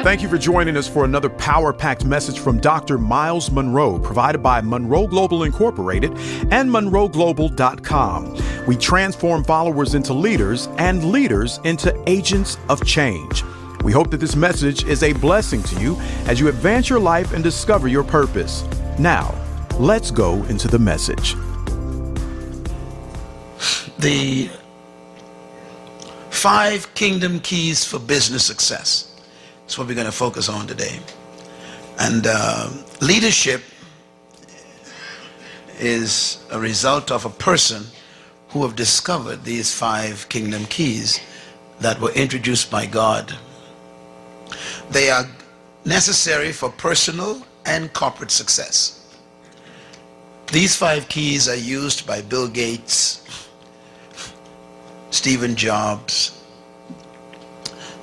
Thank you for joining us for another power-packed message from Dr. Myles Munroe, provided by Munroe Global Incorporated and MunroeGlobal.com. We transform followers into leaders and leaders into agents of change. We hope that this message is a blessing to you as you advance your life and discover your purpose. Now, let's go into the message. The 5 kingdom keys for business success. That's what we're going to focus on today. And leadership is a result of a person who have discovered these 5 kingdom keys that were introduced by God. They are necessary for personal and corporate success. These 5 keys are used by Bill Gates, Steve Jobs.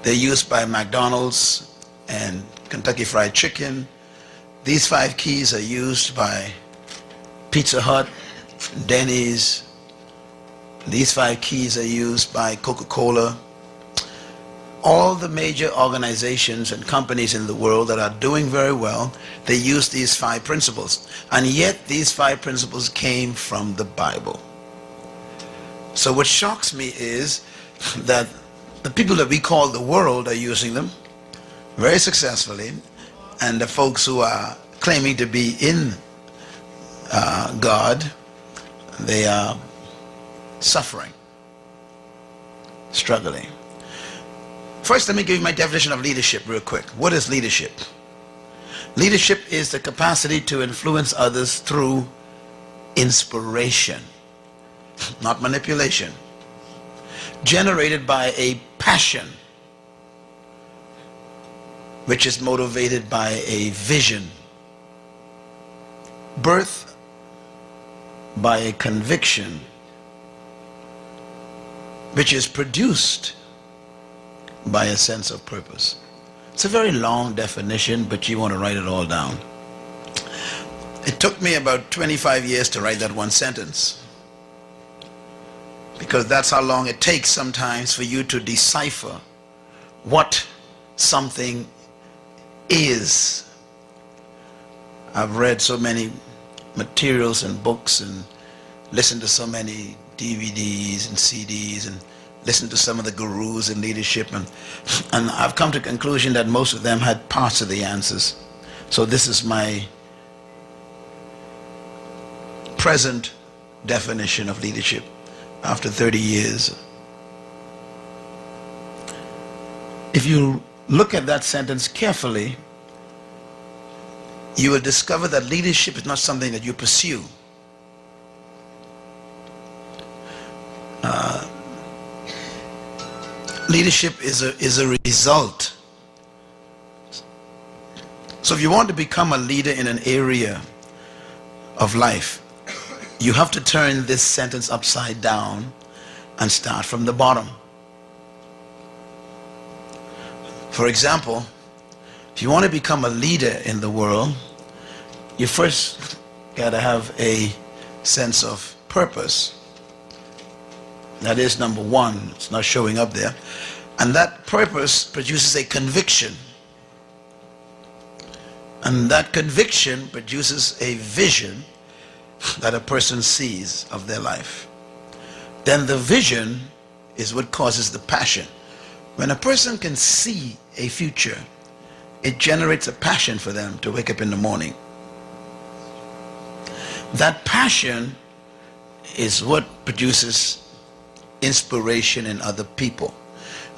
They're used by McDonald's and Kentucky Fried Chicken. These 5 keys are used by Pizza Hut, Denny's. These 5 keys are used by Coca-Cola. All the major organizations and companies in the world that are doing very well, they use these 5 principles. And yet these 5 principles came from the Bible. So what shocks me is that the people that we call the world are using them very successfully, and the folks who are claiming to be in God, they are suffering, struggling. First, let me give you my definition of leadership real quick. What is leadership? Leadership is the capacity to influence others through inspiration, not manipulation, generated by a passion which is motivated by a vision, birth by a conviction which is produced by a sense of purpose. It's a very long definition, but you want to write it all down. It took me about 25 years to write that one sentence, because that's how long it takes sometimes for you to decipher what something is. I've read so many materials and books and listened to so many DVDs and CDs and listened to some of the gurus in leadership, and I've come to the conclusion that most of them had parts of the answers. So this is my present definition of leadership after 30 years. If you look at that sentence carefully, you will discover that leadership is not something that you pursue. Leadership is a result. So if you want to become a leader in an area of life, you have to turn this sentence upside down and start from the bottom. For example, if you want to become a leader in the world, you first got to have a sense of purpose. That is number 1. It's not showing up there. And that purpose produces a conviction. And that conviction produces a vision that a person sees of their life. Then the vision is what causes the passion. When a person can see a future, it generates a passion for them to wake up in the morning. That passion is what produces inspiration in other people.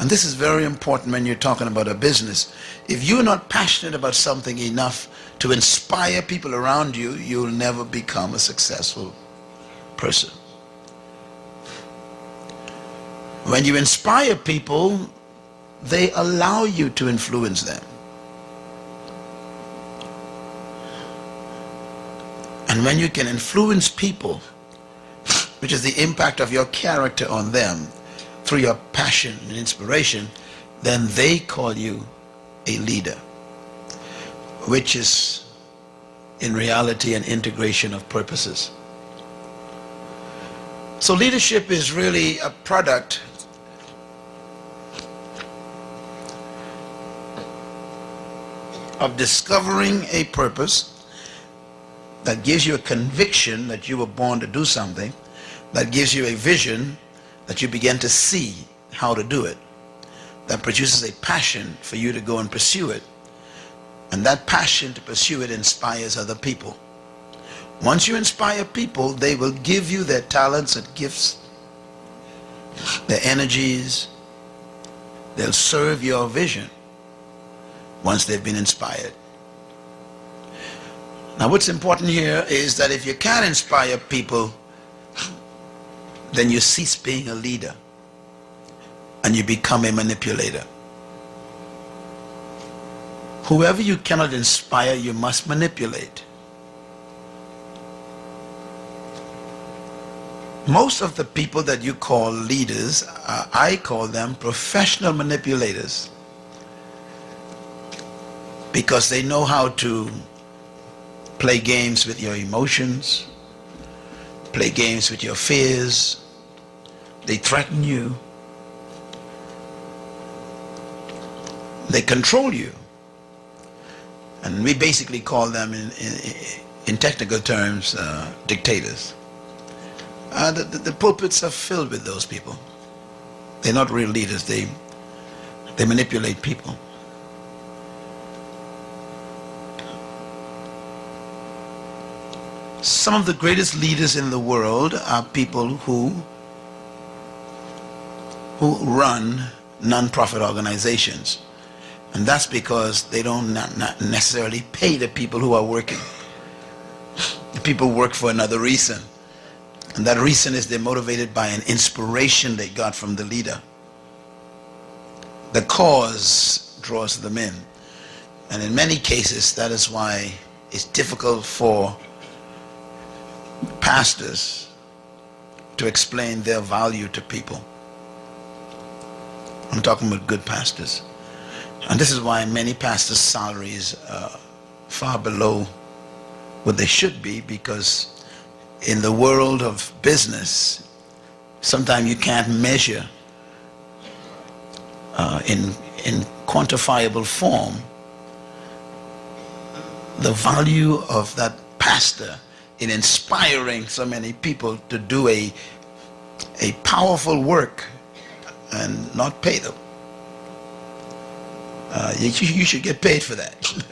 And this is very important when you're talking about a business. If you're not passionate about something enough to inspire people around you, you'll never become a successful person. When you inspire people, they allow you to influence them. And when you can influence people, which is the impact of your character on them through your passion and inspiration, then they call you a leader, which is in reality an integration of purposes. So leadership is really a product of discovering a purpose that gives you a conviction that you were born to do something, that gives you a vision that you begin to see how to do it, that produces a passion for you to go and pursue it. And that passion to pursue it inspires other people. Once you inspire people, they will give you their talents and gifts, their energies. They'll serve your vision once they've been inspired. Now, what's important here is that if you can't inspire people, then you cease being a leader and you become a manipulator. Whoever you cannot inspire, you must manipulate. Most of the people that you call leaders, I call them professional manipulators, because they know how to play games with your emotions, play games with your fears. They threaten you. They control you. And we basically call them, in technical terms, dictators. The pulpits are filled with those people. They're not real leaders. They manipulate people. Some of the greatest leaders in the world are people who run non-profit organizations. And that's because they don't not necessarily pay the people who are working. The people work for another reason. And that reason is they're motivated by an inspiration they got from the leader. The cause draws them in. And in many cases, that is why it's difficult for pastors to explain their value to people. I'm talking about good pastors. And this is why many pastors' salaries are far below what they should be, because in the world of business, sometimes you can't measure in quantifiable form the value of that pastor in inspiring so many people to do a powerful work and not pay them. You should get paid for that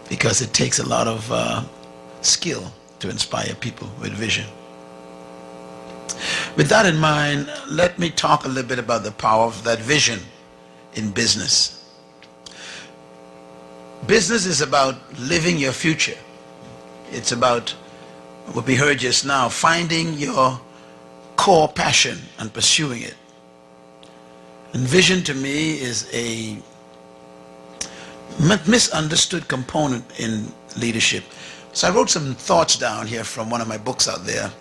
because it takes a lot of skill to inspire people with vision. With that in mind, let me talk a little bit about the power of that vision in business. Business is about living your future. It's about what we heard just now, finding your core passion and pursuing it. And vision to me is a misunderstood component in leadership. So I wrote some thoughts down here from one of my books out there,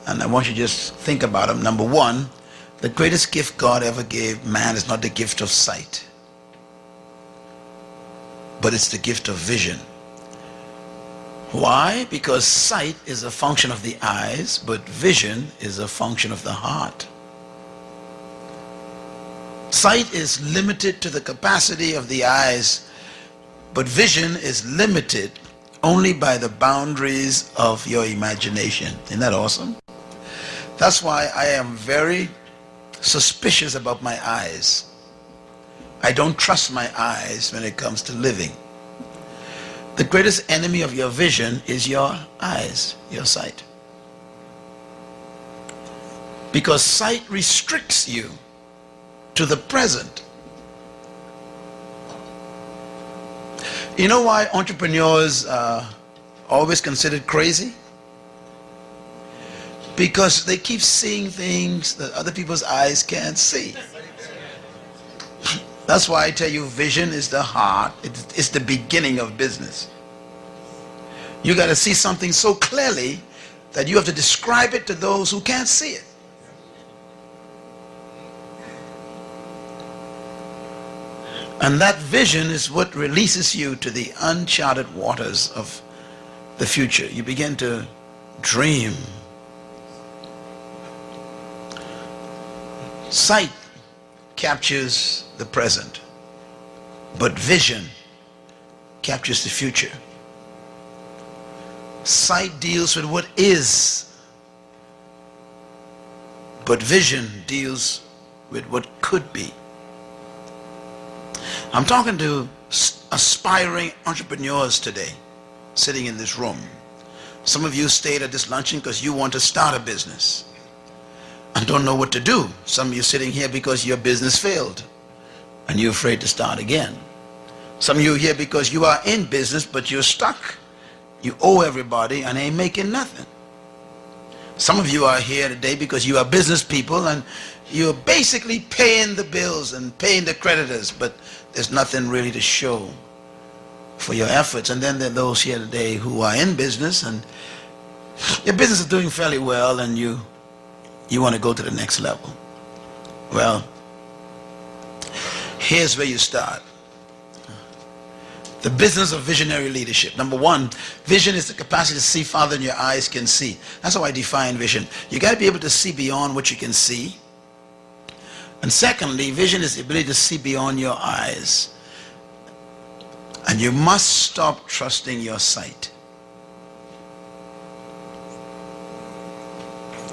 and I want you to just think about them. Number one, the greatest gift God ever gave man is not the gift of sight, but it's the gift of vision. Why? Because sight is a function of the eyes, but vision is a function of the heart. Sight is limited to the capacity of the eyes, but vision is limited only by the boundaries of your imagination. Isn't that awesome? That's why I am very suspicious about my eyes. I don't trust my eyes when it comes to living. The greatest enemy of your vision is your eyes, your sight. Because sight restricts you to the present. You know why entrepreneurs are always considered crazy? Because they keep seeing things that other people's eyes can't see. That's why I tell you, vision is the heart. It's the beginning of business. You got to see something so clearly that you have to describe it to those who can't see it. And that vision is what releases you to the uncharted waters of the future. You begin to dream. Sight captures the present, but vision captures the future. Sight deals with what is, but vision deals with what could be. I'm talking to aspiring entrepreneurs today, sitting in this room. Some of you stayed at this luncheon because you want to start a business and don't know what to do. Some of you sitting here because your business failed and you're afraid to start again. Some of you are here because you are in business but you're stuck. You owe everybody and ain't making nothing. Some of you are here today because you are business people and you're basically paying the bills and paying the creditors, but there's nothing really to show for your efforts. And then there are those here today who are in business and your business is doing fairly well and you want to go to the next level. Well, here's where you start. The business of visionary leadership. Number one, vision is the capacity to see farther than your eyes can see. That's how I define vision. You got to be able to see beyond what you can see. And secondly, vision is the ability to see beyond your eyes. And you must stop trusting your sight.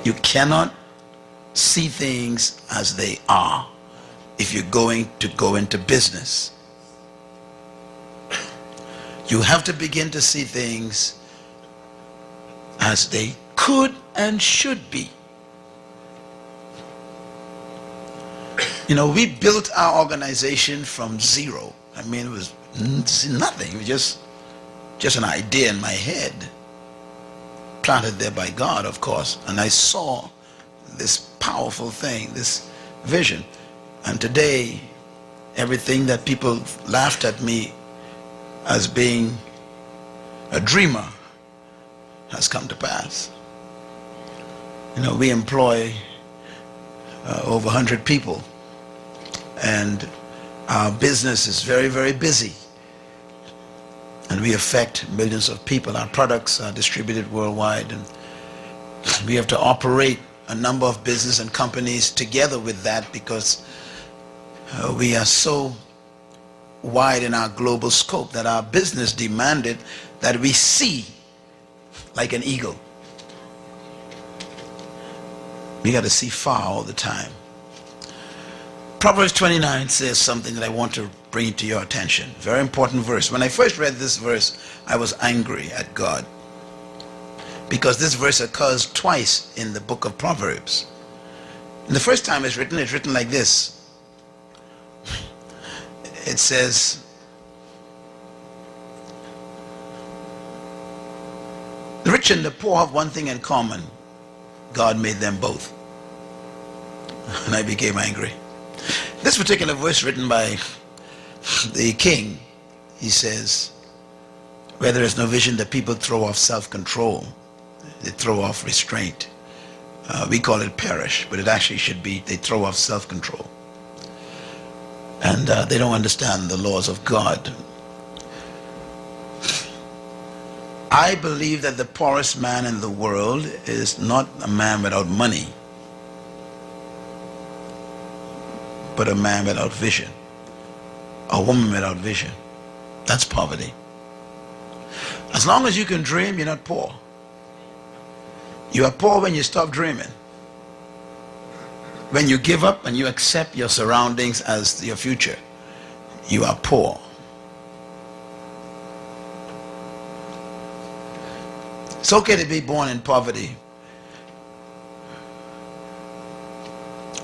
You cannot see things as they are if you're going to go into business. You have to begin to see things as they could and should be. You know, we built our organization from zero. I mean, it was nothing. It was just an idea in my head, planted there by God, of course. And I saw this powerful thing, this vision. And today, everything that people laughed at me as being a dreamer has come to pass. You know, we employ over 100 people, and our business is very, very busy, and we affect millions of people. Our products are distributed worldwide, and we have to operate a number of business and companies together with that because we are so wide in our global scope that our business demanded that we see like an eagle. We got to see far all the time. Proverbs 29 says something that I want to bring to your attention. Very important verse. When I first read this verse, I was angry at God because this verse occurs twice in the book of Proverbs. And the first time it's written like this. It says, the rich and the poor have one thing in common. God made them both. And I became angry. This particular verse written by the king, he says, where there is no vision, the people throw off self-control. They throw off restraint. We call it perish, but it actually should be they throw off self-control. And they don't understand the laws of God. I believe that the poorest man in the world is not a man without money, but a man without vision, a woman without vision. That's poverty. As long as you can dream, you're not poor. You are poor when you stop dreaming. When you give up and you accept your surroundings as your future, you are poor. It's okay to be born in poverty,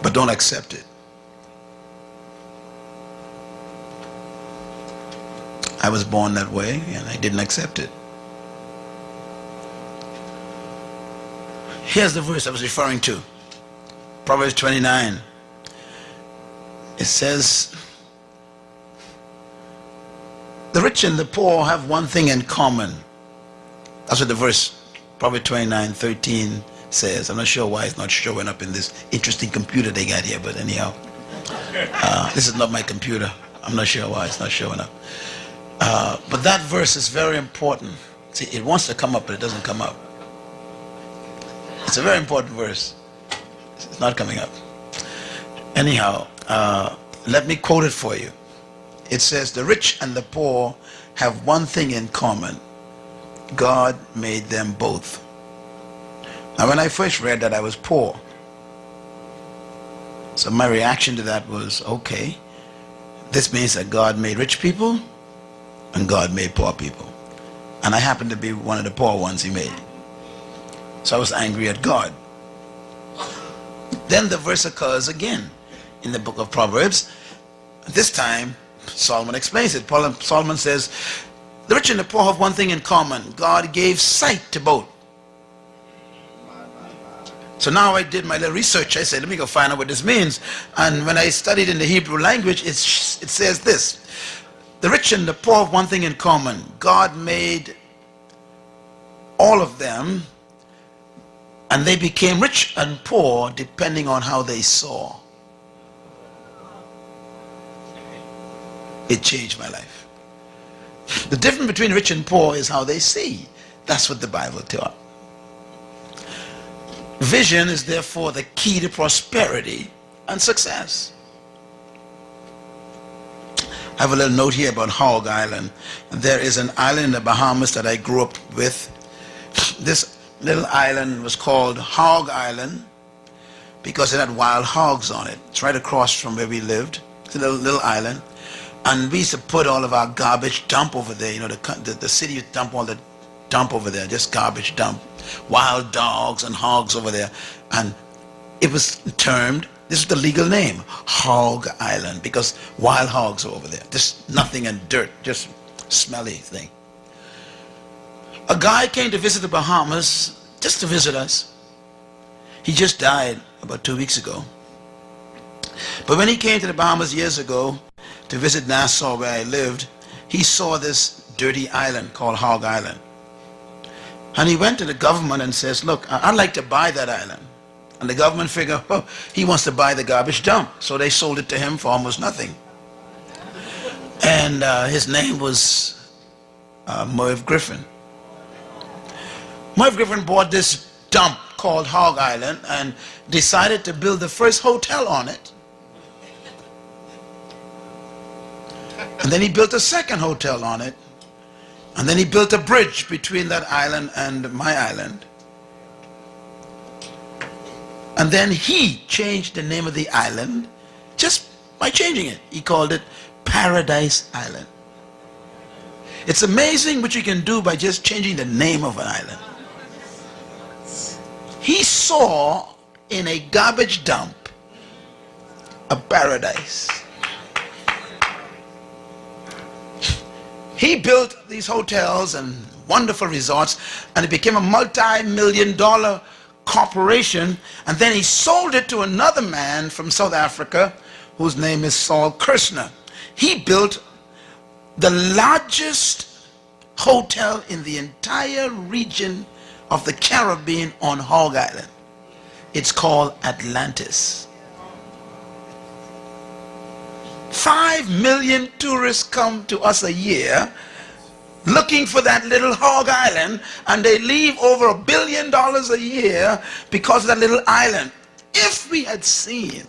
but don't accept it. I was born that way and I didn't accept it. Here's the verse I was referring to. Proverbs 29. It says, the rich and the poor have one thing in common. That's what the verse, Proverbs 29:13 says. I'm not sure why it's not showing up in this interesting computer they got here, but anyhow. This is not my computer. I'm not sure why it's not showing up. But that verse is very important. See, it wants to come up, but it doesn't come up. It's a very important verse. It's not coming up. Anyhow, let me quote it for you. It says the rich and the poor have one thing in common. God made them both. Now when I first read that, I was poor. So my reaction to that was, okay, this means that God made rich people and God made poor people. And I happened to be one of the poor ones he made. So I was angry at God. Then the verse occurs again in the book of Proverbs. This time, Solomon explains it. Solomon says, the rich and the poor have one thing in common. God gave sight to both. So now I did my little research. I said, let me go find out what this means. And when I studied in the Hebrew language, it says this. The rich and the poor have one thing in common. God made all of them, and they became rich and poor depending on how they saw. It changed my life. The difference between rich and poor is how they see. That's what the Bible taught. Vision is therefore the key to prosperity and success. I have a little note here about Hog Island. There is an island in the Bahamas that I grew up with. This little island was called Hog Island because it had wild hogs on it. It's right across from where we lived. It's a little island. And we used to put all of our garbage dump over there. You know, the city would dump all the dump over there, just garbage dump. Wild dogs and hogs over there. And it was termed, this is the legal name, Hog Island, because wild hogs are over there. Just nothing and dirt, just smelly thing. A guy came to visit the Bahamas, just to visit us. He just died about 2 weeks ago. But when he came to the Bahamas years ago to visit Nassau where I lived, he saw this dirty island called Hog Island. And he went to the government and says, look, I'd like to buy that island. And the government figured, oh, he wants to buy the garbage dump. So they sold it to him for almost nothing. And his name was Merv Griffin. Merv Griffin bought this dump called Hog Island and decided to build the first hotel on it. And then he built a second hotel on it. And then he built a bridge between that island and my island. And then he changed the name of the island just by changing it. He called it Paradise Island. It's amazing what you can do by just changing the name of an island. He saw in a garbage dump a paradise. He built these hotels and wonderful resorts, and it became a multi-million-dollar corporation, and then he sold it to another man from South Africa whose name is Saul Kirshner. He built the largest hotel in the entire region of the Caribbean on Hog Island. It's called Atlantis. 5 million tourists come to us a year looking for that little Hog Island, and they leave over $1 billion a year because of that little island. If we had seen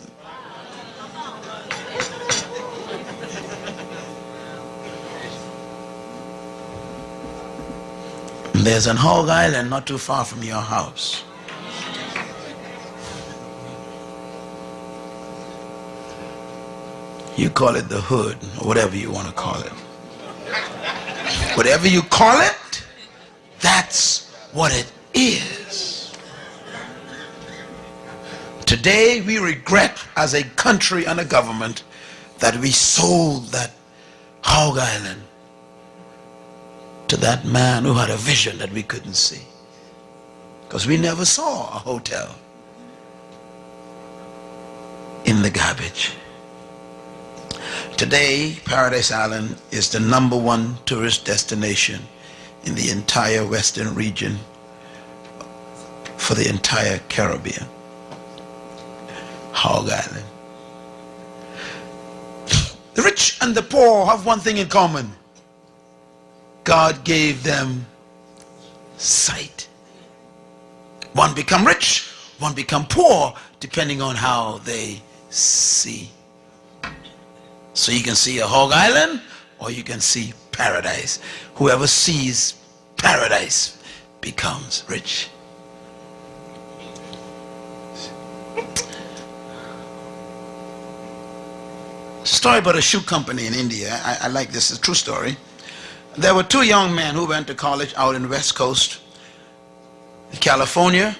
there's an Hog Island not too far from your house. You call it the hood, or whatever you want to call it. Whatever you call it, that's what it is. Today we regret as a country and a government that we sold that Hog Island to that man who had a vision that we couldn't see. Because we never saw a hotel in the garbage. Today, Paradise Island is the #1 tourist destination in the entire Western region for the entire Caribbean. Hog Island. The rich and the poor have one thing in common. God gave them sight. One become rich, one become poor, depending on how they see. So you can see a hog island or you can see paradise. Whoever sees paradise becomes rich. Story about a shoe company in India. I like this. It's a true story. There were two young men who went to college out in the West Coast, California,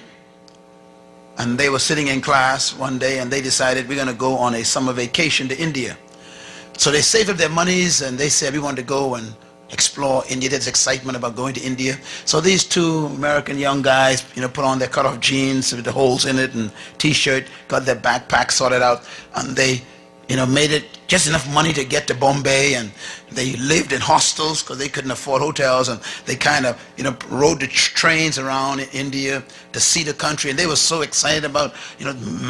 and they were sitting in class one day and they decided we're going to go on a summer vacation to India. So they saved up their monies and they said we want to go and explore India. There's excitement about going to India. So these two American young guys, put on their cut-off jeans with the holes in it and t-shirt, got their backpack sorted out, and they made it just enough money to get to Bombay, and they lived in hostels because they couldn't afford hotels, and they kind of, rode the trains around in India to see the country, and they were so excited about,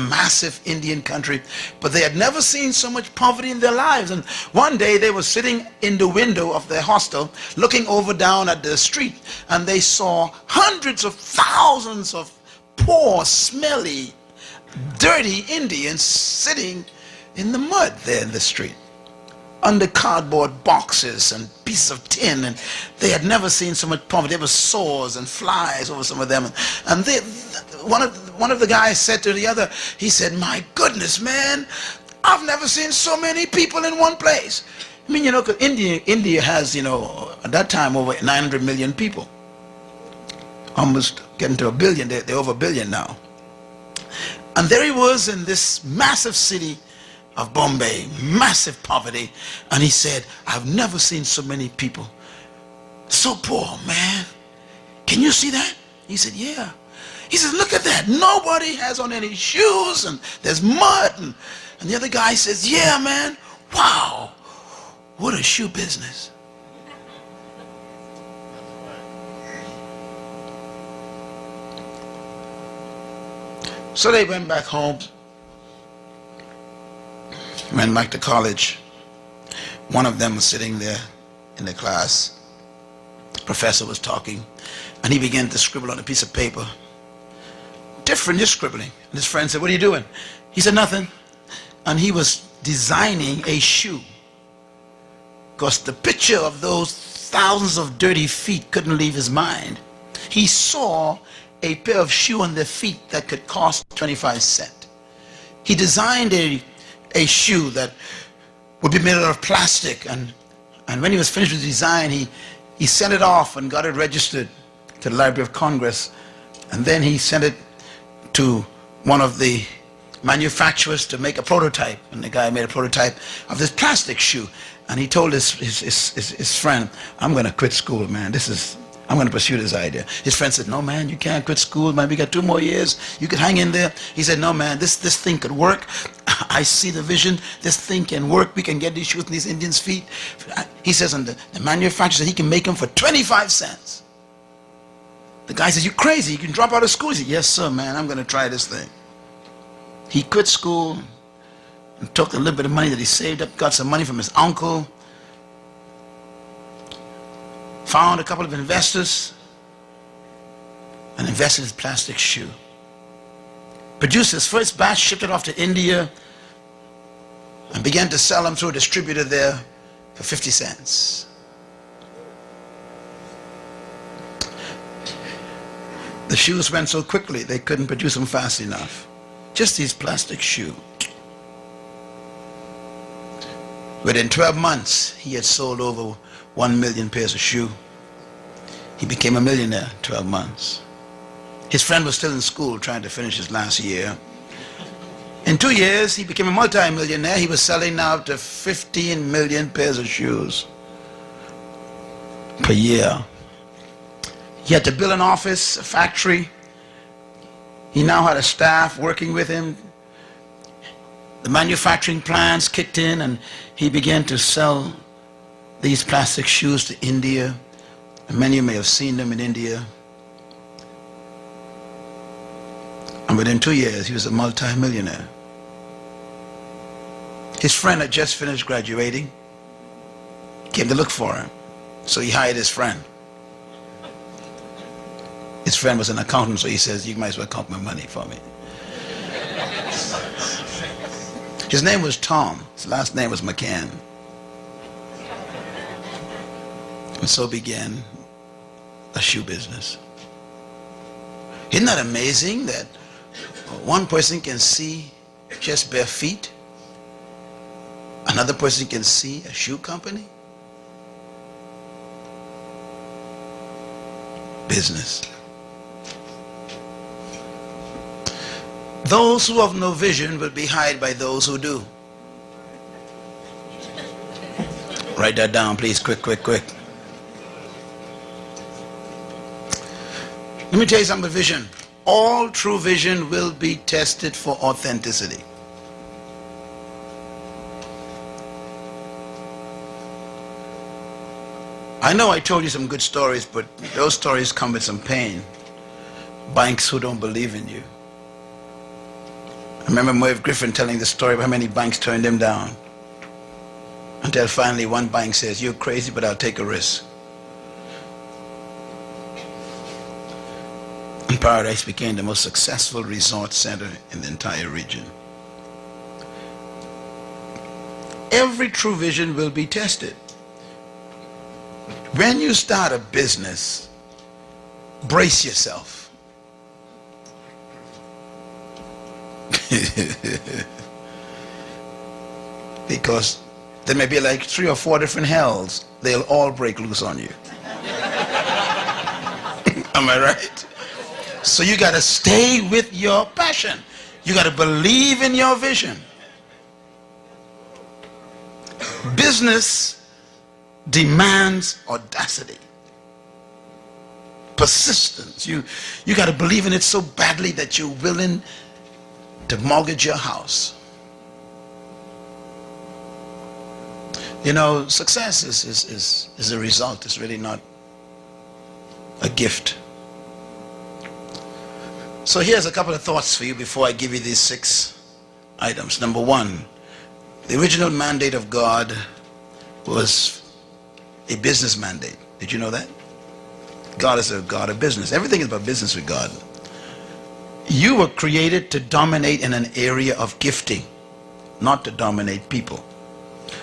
massive Indian country, but they had never seen so much poverty in their lives. And one day they were sitting in the window of their hostel, looking over down at the street, and they saw hundreds of thousands of poor, smelly, dirty Indians sitting in the mud there in the street, under cardboard boxes and pieces of tin, and they had never seen so much poverty. There were sores and flies over some of them, and one of the guys said to the other, he said, "My goodness, man, I've never seen so many people in one place." I mean, because India has, at that time over 900 million people, almost getting to a billion. They're over a billion now. And there he was in this massive city of Bombay, massive poverty, and he said, "I've never seen so many people so poor, man. Can you see that?" He said, "Yeah." He says, "Look at that. Nobody has on any shoes, and there's mud." And the other guy says, "Yeah, man. Wow, what a shoe business." So they went back home, went back to college. One of them was sitting there in the class. The professor was talking, and he began to scribble on a piece of paper. Different, just scribbling. And his friend said, "What are you doing?" He said, "Nothing." And he was designing a shoe, because the picture of those thousands of dirty feet couldn't leave his mind. He saw a pair of shoe on their feet that could cost 25 cents. He designed a shoe that would be made out of plastic, and when he was finished with the design, he sent it off and got it registered to the Library of Congress, and then he sent it to one of the manufacturers to make a prototype, and the guy made a prototype of this plastic shoe, and he told his friend, "I'm going to quit school, man. I'm going to pursue this idea." His friend said, "No, man, you can't quit school, man. We got 2 more years. You could hang in there." He said, "No, man, this thing could work. I see the vision. This thing can work. We can get these shoes in these Indians' feet." He says, and the manufacturer said he can make them for 25 cents. The guy says, "You're crazy. You can drop out of school." He said, "Yes, sir, man. I'm going to try this thing." He quit school and took a little bit of money that he saved up, got some money from his uncle, found a couple of investors, and invested in his plastic shoe. Produced his first batch, shipped it off to India, and began to sell them through a distributor there for 50 cents. The shoes went so quickly they couldn't produce them fast enough. Just these plastic shoes. Within 12 months, he had sold over 1 million pairs of shoe. He became a millionaire in 12 months. His friend was still in school trying to finish his last year. In 2 years, he became a multi-millionaire. He was selling now up to 15 million pairs of shoes per year. He had to build an office, a factory. He now had a staff working with him. The manufacturing plants kicked in, and he began to sell these plastic shoes to India. And many of you may have seen them in India. And within 2 years, he was a multi-millionaire. His friend had just finished graduating. He came to look for him. So he hired his friend. His friend was an accountant, so he says, "You might as well count my money for me." His name was Tom. His last name was McCann. And so began a shoe business. Isn't that amazing that one person can see just bare feet? Another person can see a shoe company? Business. Those who have no vision will be hired by those who do. Write that down, please. Quick. Let me tell you something about vision. All true vision will be tested for authenticity. I know I told you some good stories, but those stories come with some pain. Banks who don't believe in you. I remember Merv Griffin telling the story of how many banks turned him down. Until finally one bank says, "You're crazy, but I'll take a risk." And Paradise became the most successful resort center in the entire region. Every true vision will be tested. When you start a business, brace yourself. Because there may be like 3 or 4 different hells. They'll all break loose on you. Am I right? So you got to stay with your passion. You got to believe in your vision. Business demands audacity, persistence. You got to believe in it so badly that you're willing to mortgage your house. You know, success is a result. It's really not a gift. So here's a couple of thoughts for you before I give you these 6 items. Number 1, the original mandate of God was a business mandate. Did you know that? God is a God of business. Everything is about business with God. You were created to dominate in an area of gifting, not to dominate people.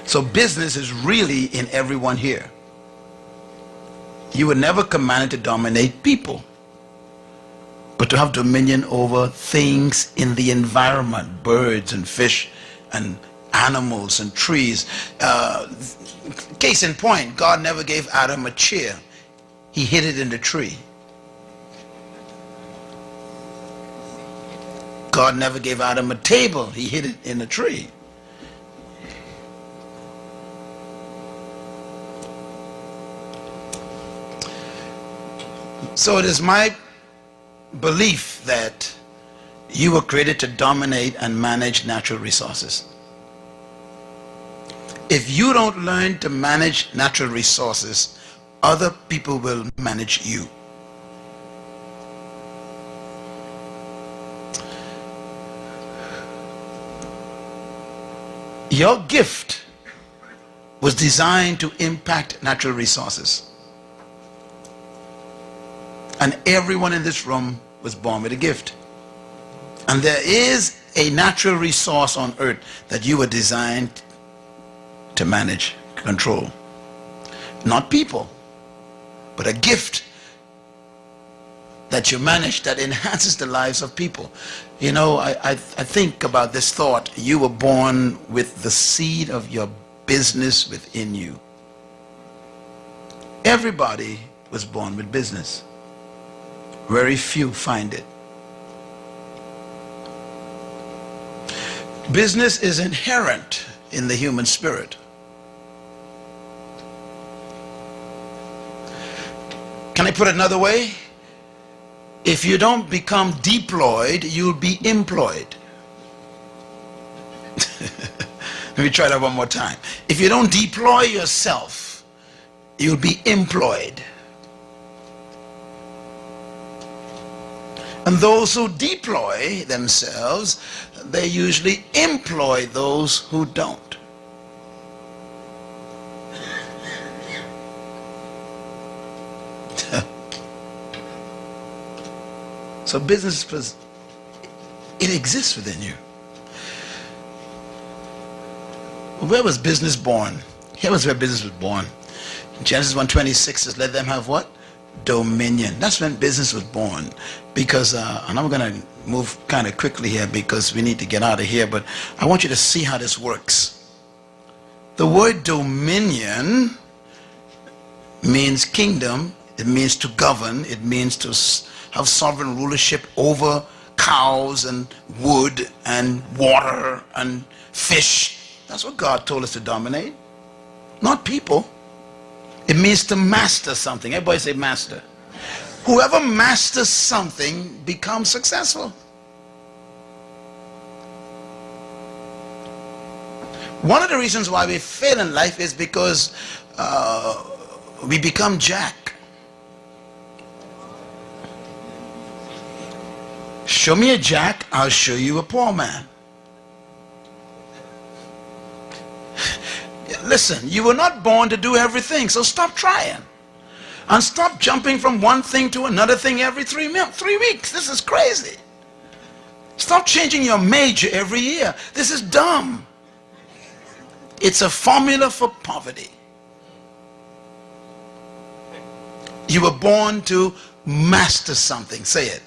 So business is really in everyone here. You were never commanded to dominate people, but to have dominion over things in the environment, birds and fish and animals and trees. Case in point, God never gave Adam a chair. He hid it in the tree. God never gave Adam a table. He hid it in the tree. So it is my belief that you were created to dominate and manage natural resources. If you don't learn to manage natural resources, other people will manage you. Your gift was designed to impact natural resources. And everyone in this room was born with a gift. And there is a natural resource on earth that you were designed to manage, control. Not people, but a gift that you manage that enhances the lives of people. You know, I think about this thought. You were born with the seed of your business within you. Everybody was born with business. Very few find it. Business is inherent in the human spirit. Can I put it another way? If you don't become deployed, you'll be employed. Let me try that one more time. If you don't deploy yourself, you'll be employed. And those who deploy themselves, they usually employ those who don't. So business, it exists within you. Where was business born? Here was where business was born. Genesis 1:26 says, let them have what? Dominion. That's when business was born. Because, and I'm going to move kind of quickly here because we need to get out of here, but I want you to see how this works. The word dominion means kingdom. It means to govern. It means to have sovereign rulership over cows and wood and water and fish. That's what God told us to dominate, not people. It means to master something. Everybody say master. Whoever masters something becomes successful. One of the reasons why we fail in life is because we become Jack. Show me a Jack, I'll show you a poor man. Listen, you were not born to do everything, so stop trying. And stop jumping from one thing to another thing every 3 weeks. This is crazy. Stop changing your major every year. This is dumb. It's a formula for poverty. You were born to master something. Say it.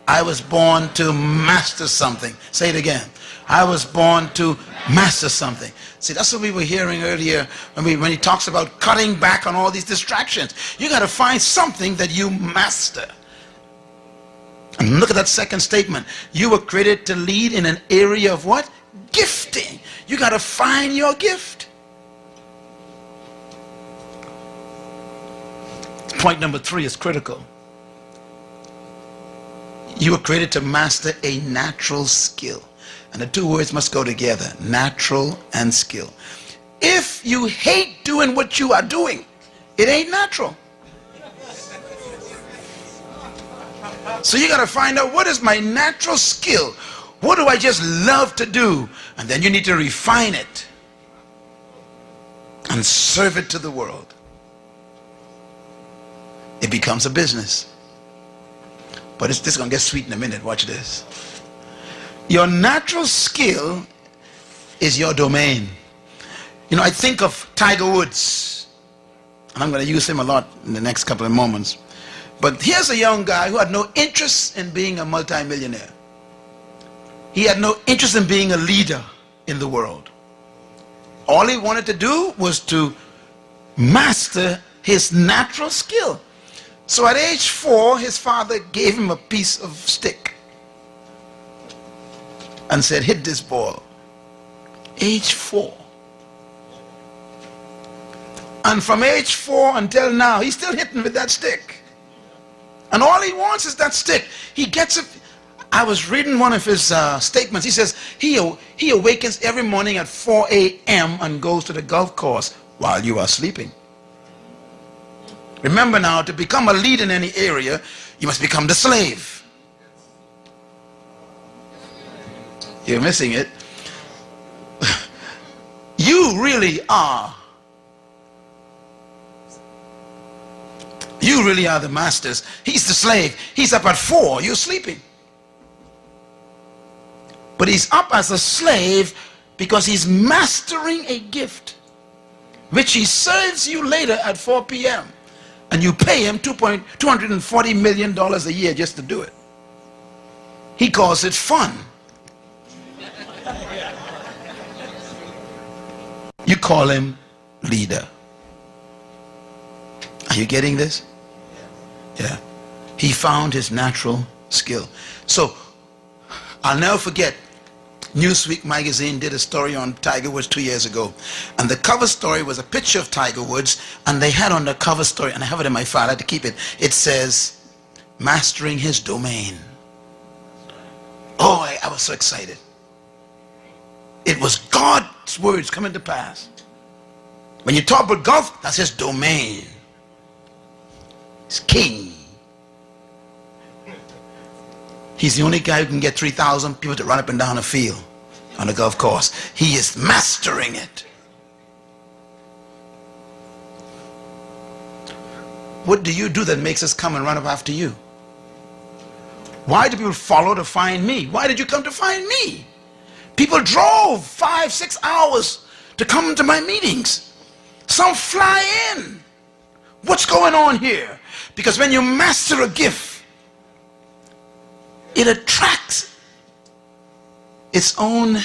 I was born to master something. Say it again. I was born to master something. See, that's what we were hearing earlier when he talks about cutting back on all these distractions. You got to find something that you master. And look at that second statement. You were created to lead in an area of what? Gifting. You got to find your gift. Point number 3 is critical. You were created to master a natural skill. And the two words must go together, natural and skill. If you hate doing what you are doing, it ain't natural. So you got to find out, what is my natural skill? What do I just love to do? And then you need to refine it and serve it to the world. It becomes a business. But this is going to get sweet in a minute. Watch this. Your natural skill is your domain. You know, I think of Tiger Woods, and I'm going to use him a lot in the next couple of moments. But here's a young guy who had no interest in being a multimillionaire. He had no interest in being a leader in the world. All he wanted to do was to master his natural skill. So at age 4, his father gave him a piece of stick and said, hit this ball. Age 4. And from age 4 until now, he's still hitting with that stick. And all he wants is that stick. He gets it. I was reading one of his statements. He says he awakens every morning at 4 a.m. and goes to the golf course while you are sleeping. Remember now, to become a leader in any area, you must become the slave. You're missing it. You really are the masters. He's the slave. He's up at 4, you're sleeping. But he's up as a slave because he's mastering a gift which he serves you later at 4 p.m. and you pay him $240 million a year just to do it. He calls it fun. You call him leader. Are you getting this? Yeah. He found his natural skill. So I'll never forget, Newsweek magazine did a story on Tiger Woods 2 years ago, and the cover story was a picture of Tiger Woods, and they had on the cover story, and I have it in my file, I had to keep it, it says mastering his domain. Oh, I was so excited. It was God's words coming to pass. When you talk about golf, that's his domain. He's king. He's the only guy who can get 3,000 people to run up and down a field on a golf course. He is mastering it. What do you do that makes us come and run up after you? Why do people follow to find me? Why did you come to find me? People drove 5-6 hours to come to my meetings. Some fly in. What's going on here? Because when you master a gift, it attracts its own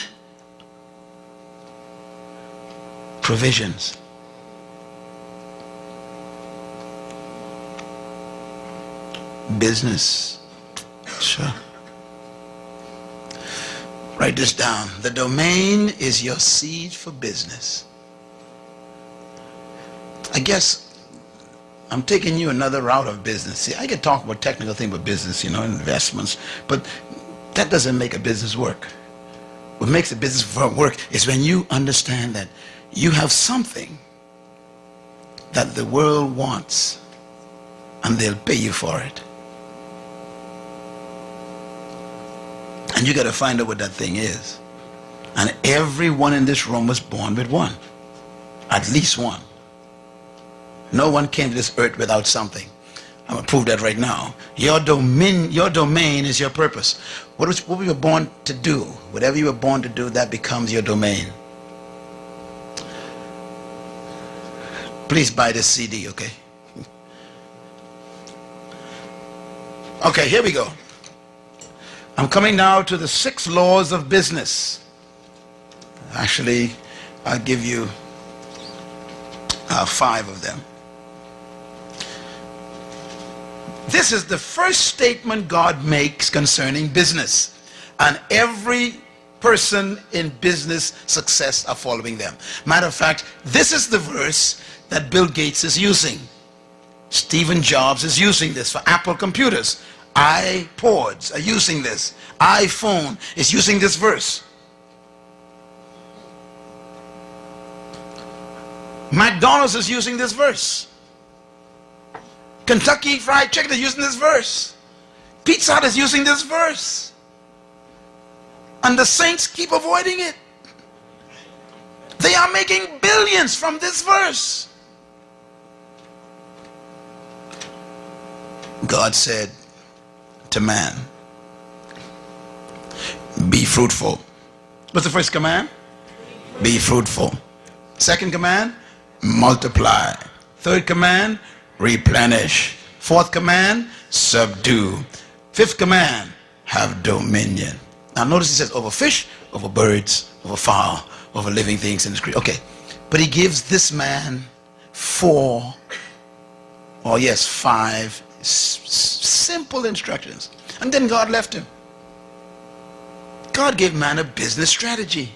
provisions. Business. Sure. Write this down. The domain is your seed for business. I guess I'm taking you another route of business. See, I can talk about technical things about business, investments, but that doesn't make a business work. What makes a business work is when you understand that you have something that the world wants and they'll pay you for it. And you got to find out what that thing is. And everyone in this room was born with one. At least one. No one came to this earth without something. I'm going to prove that right now. Your domain is your purpose. What we were born to do, whatever you were born to do, that becomes your domain. Please buy this CD, okay? Okay, here we go. I'm coming now to the 6 laws of business. Actually, I'll give you 5 of them. This is the first statement God makes concerning business. And every person in business success are following them. Matter of fact, this is the verse that Bill Gates is using. Stephen Jobs is using this for Apple computers. iPods are using this. iPhone is using this verse. McDonald's is using this verse. Kentucky Fried Chicken is using this verse. Pizza Hut is using this verse. And the saints keep avoiding it. They are making billions from this verse. God said to man, be fruitful. What's the first command? Be fruitful. Second command, multiply. Third command, replenish. Fourth command, subdue. Fifth command, have dominion. Now notice he says over fish, over birds, over fowl, over living things in the creation. Okay, but he gives this man 5 simple instructions. And then God left him. God gave man a business strategy.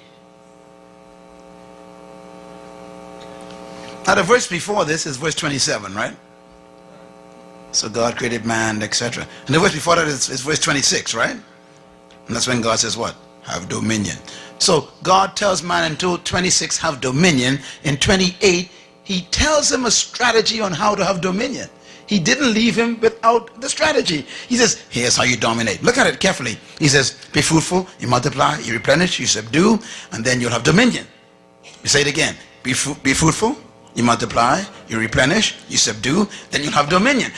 Now the verse before this is verse 27, right? So God created man, etc. And the verse before that is verse 26, right? And that's when God says what? Have dominion. So God tells man in 26, have dominion. In 28, he tells him a strategy on how to have dominion. He didn't leave him without the strategy. He says, here's how you dominate. Look at it carefully. He says, be fruitful, you multiply, you replenish, you subdue, and then you'll have dominion. You say it again. Be fruitful, you multiply, you replenish, you subdue, then you'll have dominion.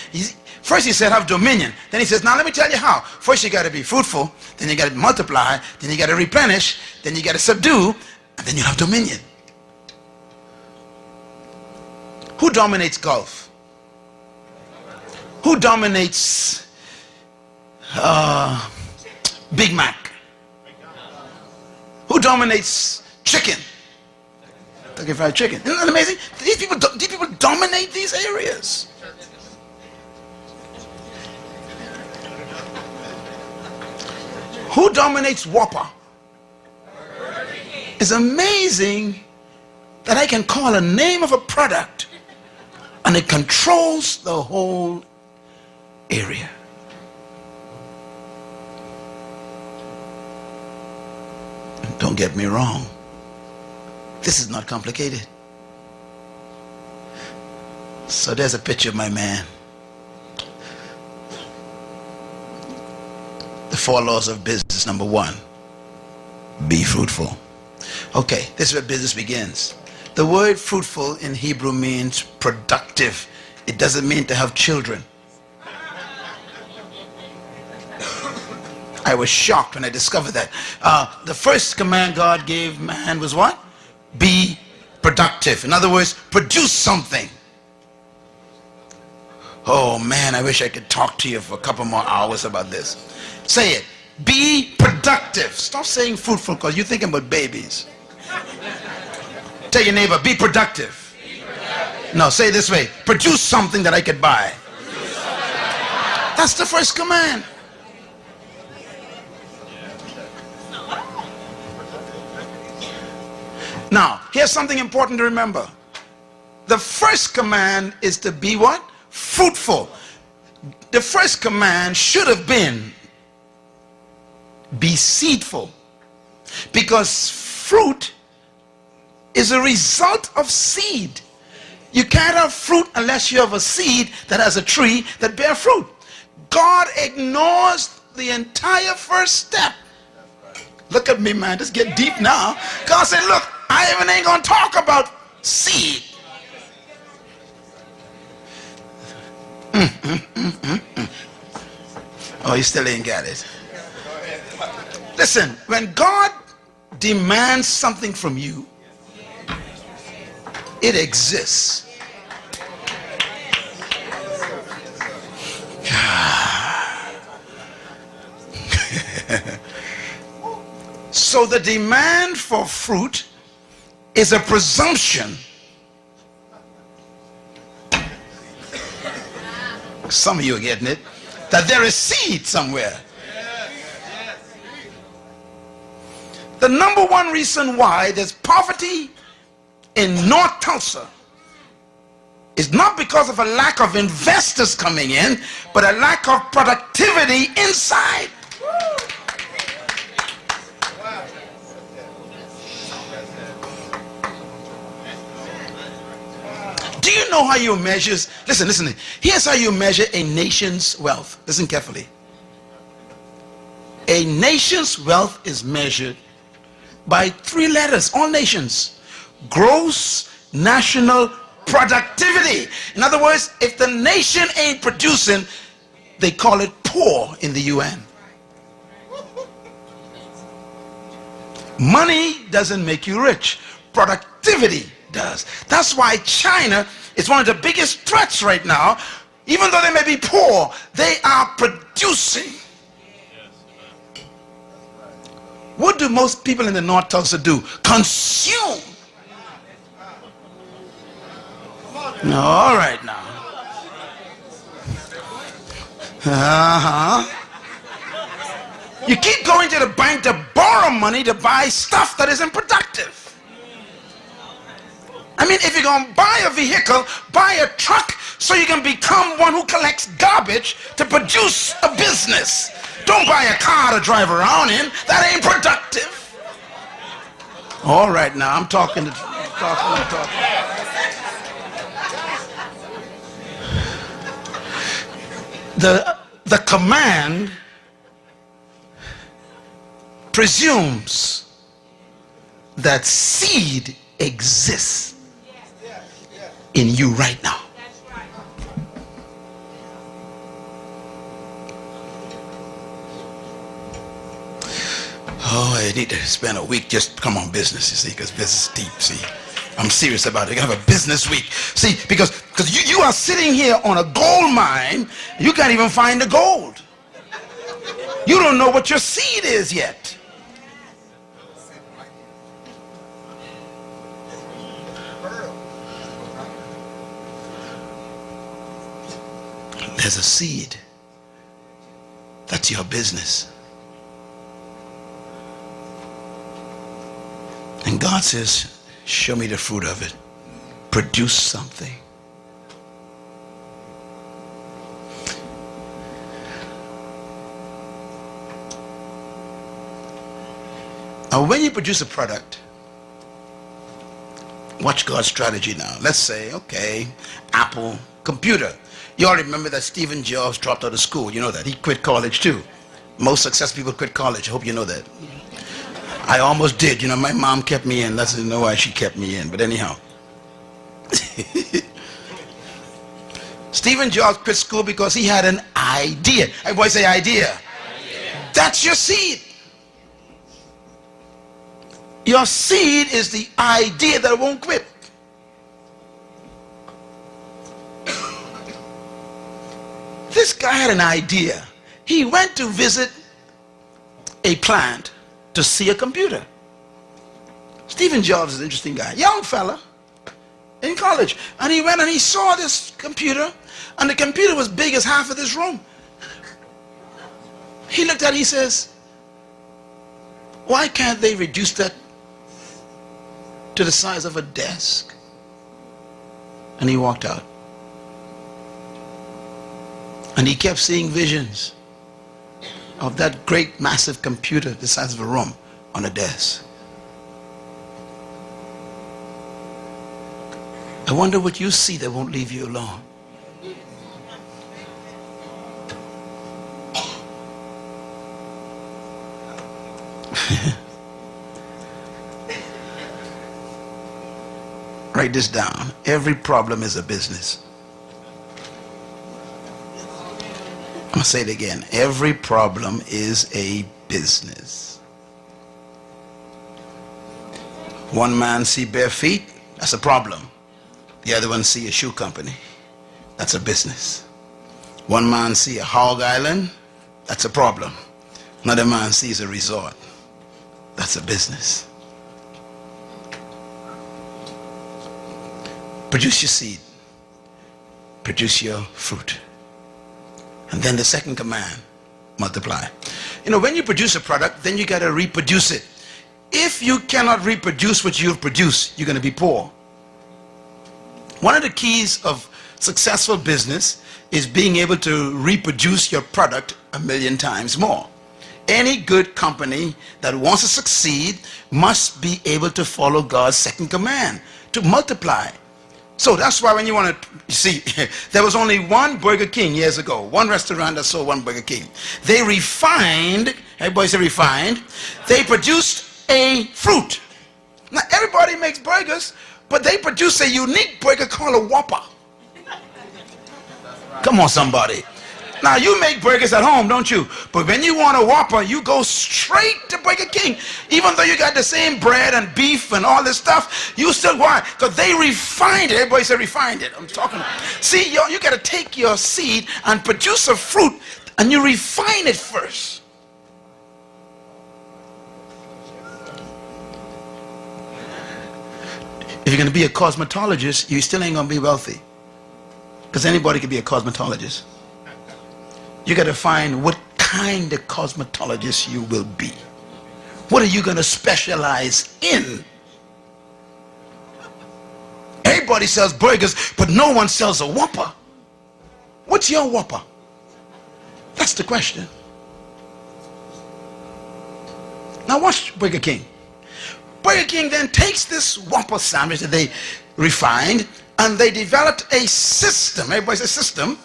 First he said have dominion. Then he says, now let me tell you how. First you got to be fruitful, then you got to multiply, then you got to replenish, then you got to subdue, and then you have dominion. Who dominates golf? Who dominates Big Mac? Who dominates chicken? Kentucky Fried Chicken. Isn't that amazing? These people dominate these areas. Who dominates Whopper? It's amazing that I can call a name of a product and it controls the whole area. Don't get me wrong. This is not complicated. So there's a picture of my man. The 4 laws of business. Number 1, be fruitful. Okay, this is where business begins. The word fruitful in Hebrew means productive. It doesn't mean to have children. I was shocked when I discovered that. The first command God gave man was what? Be productive. In other words, produce something. Oh man, I wish I could talk to you for a couple more hours about this. Say it. Be productive. Stop saying fruitful because you're thinking about babies. Tell your neighbor, be productive. Be productive. No, say it this way. Produce something that I could buy. That's the first command. Now, here's something important to remember. The first command is to be what? Fruitful. The first command should have been be seedful, because fruit is a result of seed. You can't have fruit unless you have a seed that has a tree that bear fruit. God ignores the entire first step. Look at me, man. Just get deep now. God said, look, I even ain't gonna talk about seed. Oh, you still ain't got it. Listen, when God demands something from you, it exists. So the demand for fruit is a presumption. Some of you are getting it, that there is seed somewhere. The number one reason why there's poverty in North Tulsa is not because of a lack of investors coming in, but a lack of productivity inside. Do you know how you measure? Listen. Here's how you measure a nation's wealth. Listen carefully. A nation's wealth is measured by 3 letters, all nations. Gross national productivity. In other words, if the nation ain't producing, they call it poor in the UN. Money doesn't make you rich. Productivity does. That's why China is one of the biggest threats right now. Even though they may be poor, they are producing. What do most people in the North Tulsa do? Consume. No, all right now. You keep going to the bank to borrow money to buy stuff that isn't productive. I mean, if you're going to buy a vehicle, buy a truck so you can become one who collects garbage to produce a business. Don't buy a car to drive around in. That ain't productive. All right, now I'm talking. The command presumes that seed exists in you right now. Oh, I need to spend a week just come on business, you see, because business is deep, see. I'm serious about it. I have a business week. See, because you are sitting here on a gold mine, you can't even find the gold. You don't know what your seed is yet. There's a seed. That's your business. And God says, show me the fruit of it. Produce something. Now, when you produce a product, watch God's strategy now. Let's say, okay, Apple computer. You all remember that Stephen Jobs dropped out of school. You know that. He quit college too. Most successful people quit college. I hope you know that. I almost did. You know, my mom kept me in. That's no why she kept me in. But anyhow. Stephen Jobs quit school because he had an idea. Everybody say idea. That's your seed. Your seed is the idea that won't quit. This guy had an idea. He went to visit a plant to see a computer. Stephen Jobs is an interesting guy, young fella in college, and he went and he saw this computer, and the computer was big as half of this room. He looked at it, he says, why can't they reduce that to the size of a desk? And he walked out. And he kept seeing visions of that great massive computer the size of a room on a desk. I wonder what you see that won't leave you alone. Write this down. Every problem is a business. I'm going to say it again. Every problem is a business. One man see bare feet, that's a problem. The other one see a shoe company, that's a business. One man see a hog island, that's a problem. Another man sees a resort, that's a business. Produce your seed, produce your fruit. And then the second command, multiply. You know, when you produce a product, then you got to reproduce it. If you cannot reproduce what you've produced, you're going to be poor. One of the keys of successful business is being able to reproduce your product 1,000,000 times more. Any good company that wants to succeed must be able to follow God's second command, to multiply. So that's why when you want to, you see, there was only one Burger King years ago, one restaurant that sold one Burger King. They refined, everybody say refined, they produced a fruit. Now everybody makes burgers, but they produce a unique burger called a Whopper. Come on somebody. Now you make burgers at home, don't you? But when you want a Whopper, you go straight to Burger King. Even though you got the same bread and beef and all this stuff, you still want it because they refined it. Everybody say refined it. I'm talking. See, you got to take your seed and produce a fruit, and you refine it first. If you're going to be a cosmetologist, you still ain't going to be wealthy, because anybody can be a cosmetologist. You got to find what kind of cosmetologist you will be. What are you going to specialize in? Everybody sells burgers, but no one sells a Whopper. What's your Whopper? That's the question. Now watch Burger King. Burger King then takes this Whopper sandwich that they refined, and they developed a system. Everybody say system.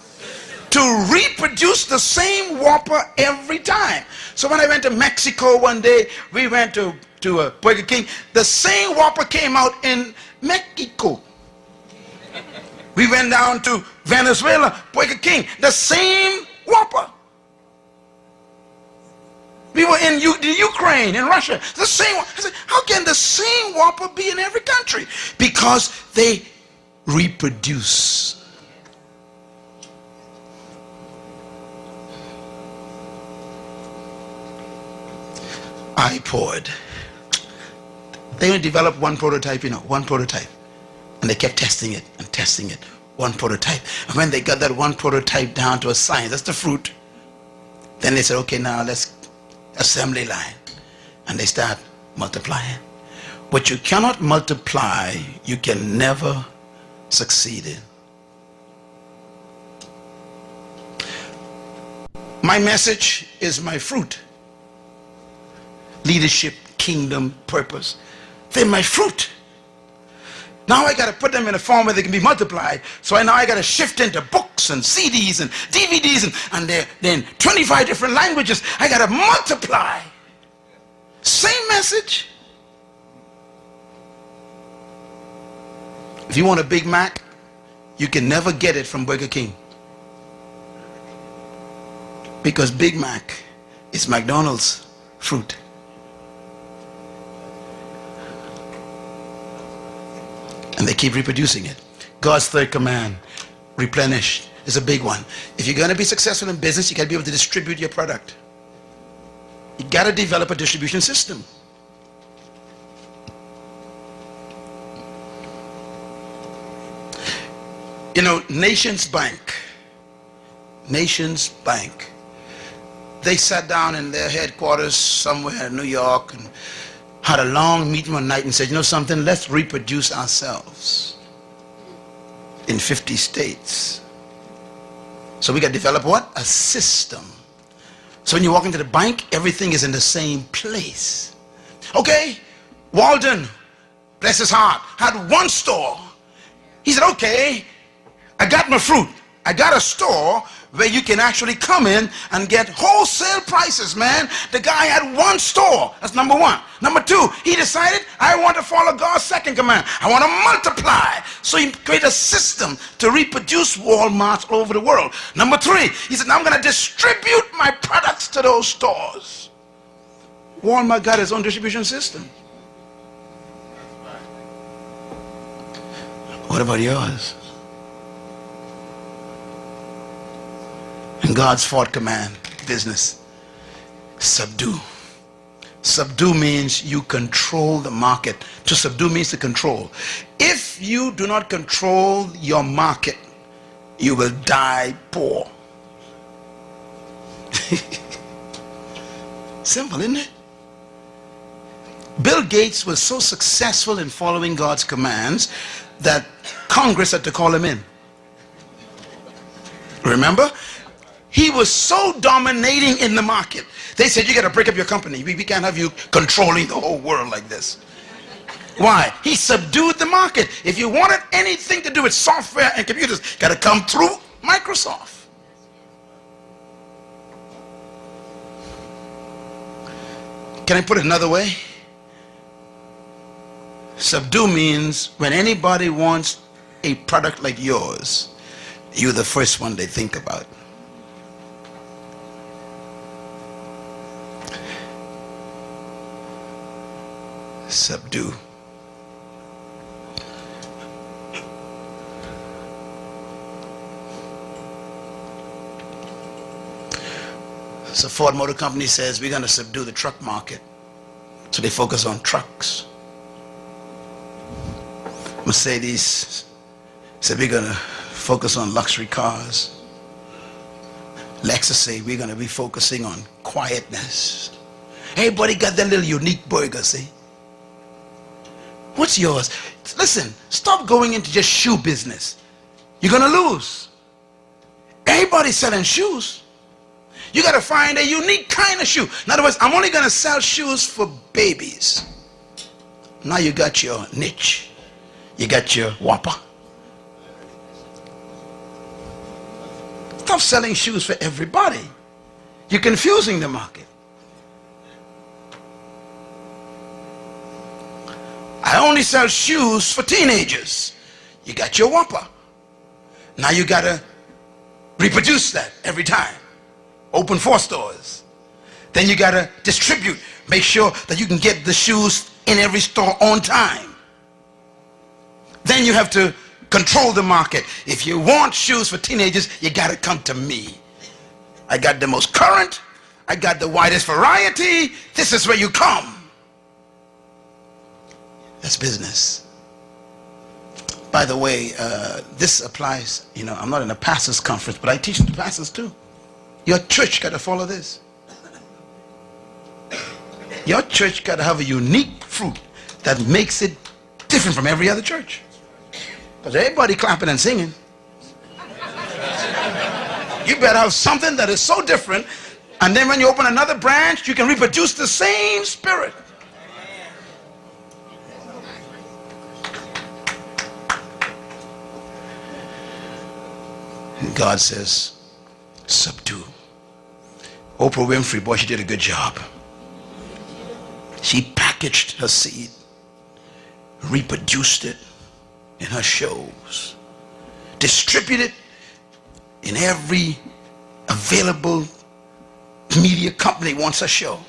To reproduce the same Whopper every time. So when I went to Mexico one day, we went to a Burger King. The same Whopper came out in Mexico. We went down to Venezuela, Burger King, the same Whopper. We were in the Ukraine, in Russia, the same. I said, how can the same Whopper be in every country? Because they reproduce. iPod. They only developed one prototype, one prototype. And they kept testing it and testing it. One prototype. And when they got that one prototype down to a science, that's the fruit. Then they said, okay, now let's assembly line. And they start multiplying. What you cannot multiply, you can never succeed in. My message is my fruit. Leadership, kingdom, purpose. They're my fruit. Now I got to put them in a form where they can be multiplied. So now I got to shift into books and CDs and DVDs and they're in 25 different languages. I got to multiply. Same message. If you want a Big Mac, you can never get it from Burger King. Because Big Mac is McDonald's fruit. And they keep reproducing it. God's third command, replenish, is a big one. If you're going to be successful in business, you got to be able to distribute your product. You got to develop a distribution system. You know, Nations Bank, they sat down in their headquarters somewhere in New York and had a long meeting one night and said, you know something, let's reproduce ourselves in 50 states. So we got to develop what? A system. So when you walk into the bank, everything is in the same place. Okay, Walden, bless his heart, had one store. He said, okay, I got my fruit. I got a store where you can actually come in and get wholesale prices, man. The guy had one store. That's number one. Number two, he decided, I want to follow God's second command. I want to multiply. So he created a system to reproduce Walmarts all over the world. Number three, he said, now I'm going to distribute my products to those stores. Walmart got his own distribution system. What about yours? And God's fourth command, business, subdue. Subdue means you control the market. To subdue means to control. If you do not control your market, you will die poor. Simple, isn't it? Bill Gates was so successful in following God's commands that Congress had to call him in. Remember? He was so dominating in the market. They said, you got to break up your company. We can't have you controlling the whole world like this. Why? He subdued the market. If you wanted anything to do with software and computers, got to come through Microsoft. Can I put it another way? Subdue means when anybody wants a product like yours, you're the first one they think about. Subdue. So Ford Motor Company says we're going to subdue the truck market. So they focus on trucks. Mercedes said we're going to focus on luxury cars. Lexus say we're going to be focusing on quietness. Everybody got their little unique burger, see? What's yours? Listen, stop going into just shoe business. You're going to lose. Everybody's selling shoes. You got to find a unique kind of shoe. In other words, I'm only going to sell shoes for babies. Now you got your niche. You got your whopper. Stop selling shoes for everybody. You're confusing the market. I only sell shoes for teenagers. You got your whopper. Now you got to reproduce that every time. Open 4 stores. Then you got to distribute. Make sure that you can get the shoes in every store on time. Then you have to control the market. If you want shoes for teenagers, you got to come to me. I got the most current. I got the widest variety. This is where you come. That's business. By the way, this applies, you know, I'm not in a pastor's conference, but I teach the pastors too. Your church got to follow this. Your church got to have a unique fruit that makes it different from every other church. Because everybody clapping and singing. You better have something that is so different, and then when you open another branch, you can reproduce the same spirit. God says, subdue. Oprah Winfrey, boy, she did a good job. She packaged her seed, reproduced it in her shows, distributed in every available media company wants a show.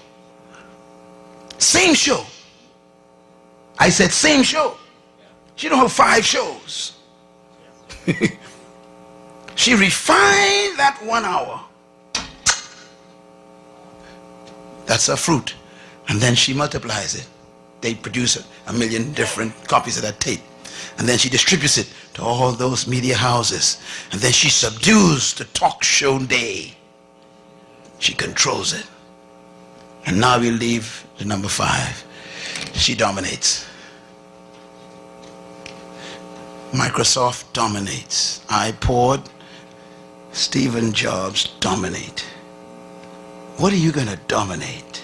Same show. I said same show. She don't have 5 shows. She refined that 1 hour. That's her fruit. And then she multiplies it. They produce a million different copies of that tape. And then she distributes it to all those media houses. And then she subdues the talk show day. She controls it. And now we leave the number 5. She dominates. Microsoft dominates. iPod, Stephen Jobs dominate. What are you going to dominate?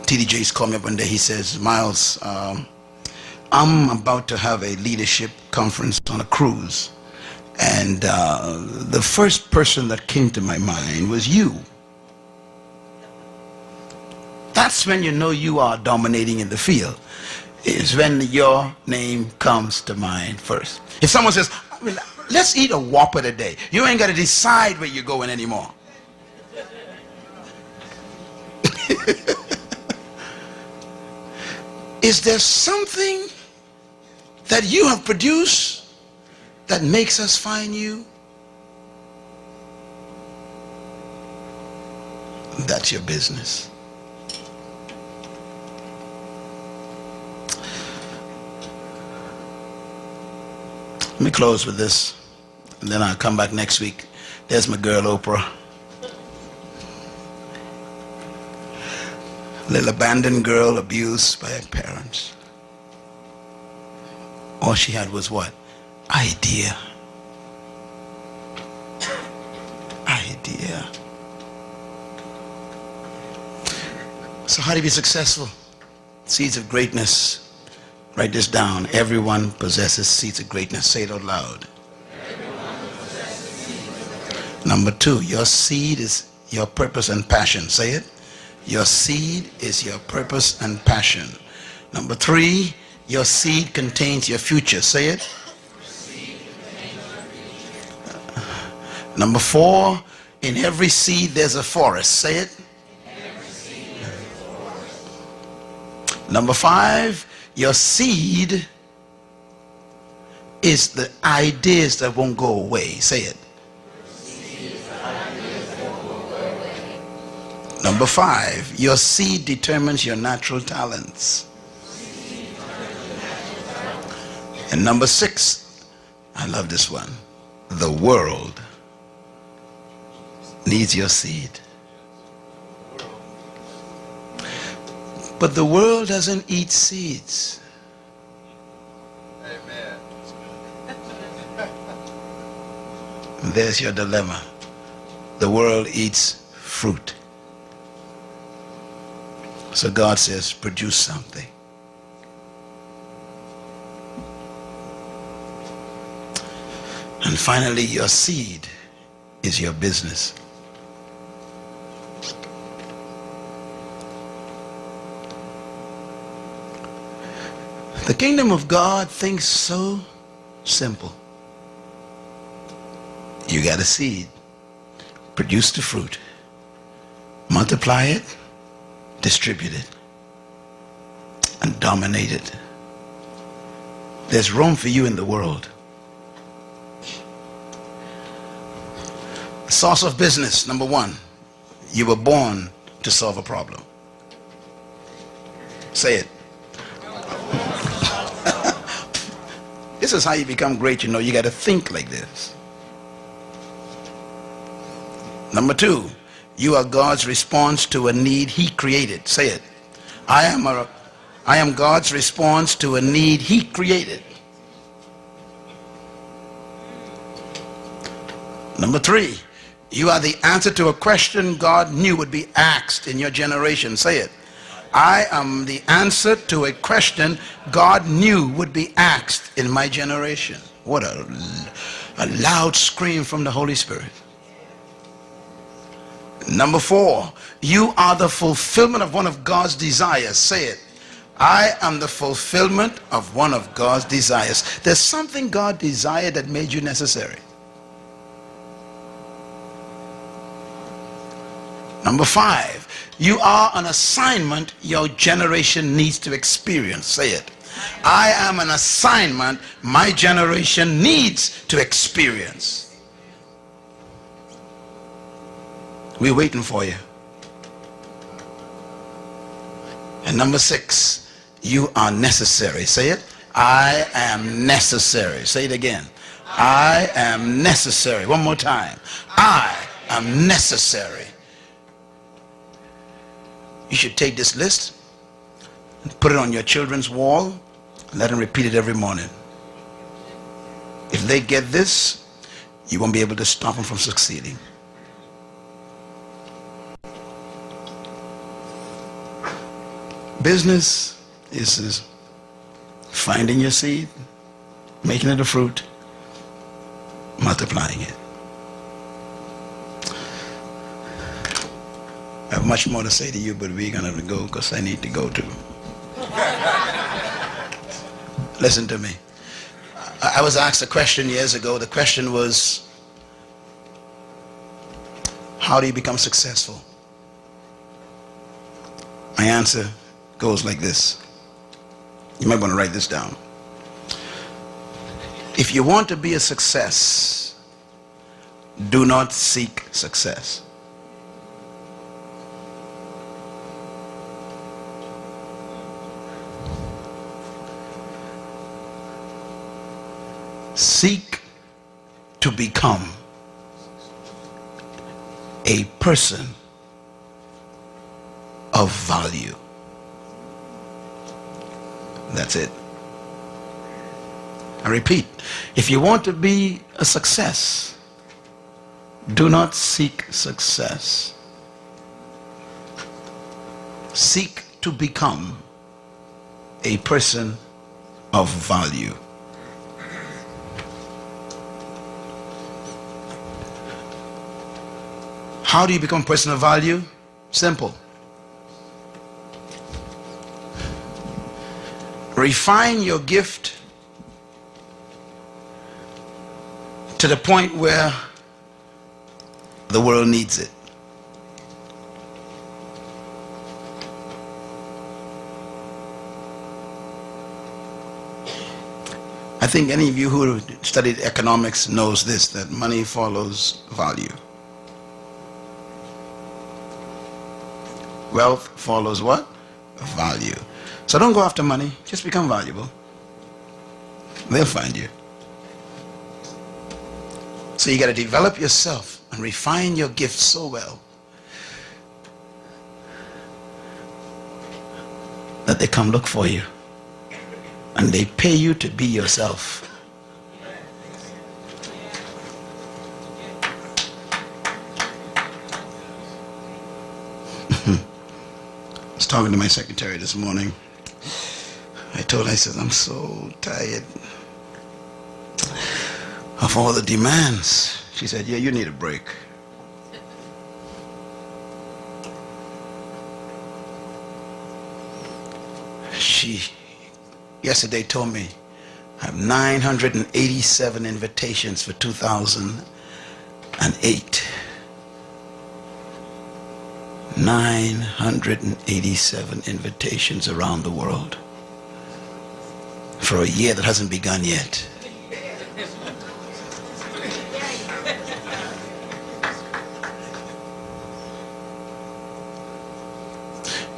T.D. Jakes called me up one day. He says, Myles, I'm about to have a leadership conference on a cruise. And the first person that came to my mind was you. That's when you know you are dominating in the field, is when your name comes to mind first. If someone says, let's eat a Whopper today, you ain't got to decide where you're going anymore. Is there something that you have produced that makes us find you? That's your business. Let me close with this, and then I'll come back next week. There's my girl Oprah. Little abandoned girl abused by her parents. All she had was what? Idea. Idea. So how do you be successful? Seeds of greatness. Write this down. Everyone possesses seeds of greatness. Say it out loud. Number 2, your seed is your purpose and passion. Say it. Your seed is your purpose and passion. Number 3, your seed contains your future. Say it. Number 4, in every seed there's a forest. Say it. Number 5, your seed is the ideas that won't go away. Say it. Number 5, your seed determines your natural talents. And number 6, I love this one. The world needs your seed. But the world doesn't eat seeds. Amen. There's your dilemma. The world eats fruit. So God says, produce something. And finally, your seed is your business. The kingdom of God thinks so simple. You got a seed. Produce the fruit. Multiply it. Distribute it. And dominate it. There's room for you in the world. The source of business, number 1. You were born to solve a problem. Say it. This is how you become great, you know. You got to think like this. Number 2, you are God's response to a need He created. Say it. I am God's response to a need He created. Number 3, you are the answer to a question God knew would be asked in your generation. Say it. I am the answer to a question God knew would be asked in my generation. What a loud scream from the Holy Spirit. Number 4, you are the fulfillment of one of God's desires. Say it. I am the fulfillment of one of God's desires. There's something God desired that made you necessary. Number 5, you are an assignment your generation needs to experience. Say it. I am an assignment my generation needs to experience. We're waiting for you. And number 6, you are necessary. Say it. I am necessary. Say it again. I am necessary. One more time. I am necessary. You should take this list and put it on your children's wall and let them repeat it every morning. If they get this, you won't be able to stop them from succeeding. Business is finding your seed, making it a fruit, multiplying it. I have much more to say to you, but we're going to go because I need to go too. Listen to me. I was asked a question years ago. The question was, how do you become successful? My answer goes like this. You might want to write this down. If you want to be a success, do not seek success. Seek to become a person of value. That's it. I repeat, if you want to be a success, do not seek success. Seek to become a person of value. How do you become a person of value? Simple. Refine your gift to the point where the world needs it. I think any of you who studied economics knows this, that money follows value. Wealth follows what? Value. So don't go after money, just become valuable. They'll find you. So you got to develop yourself and refine your gift so well that they come look for you and they pay you to be yourself. I was talking to my secretary this morning. I told her, I said, I'm so tired of all the demands. She said, yeah, you need a break. She yesterday told me I have 987 invitations for 2008. 987 invitations around the world for a year that hasn't begun yet.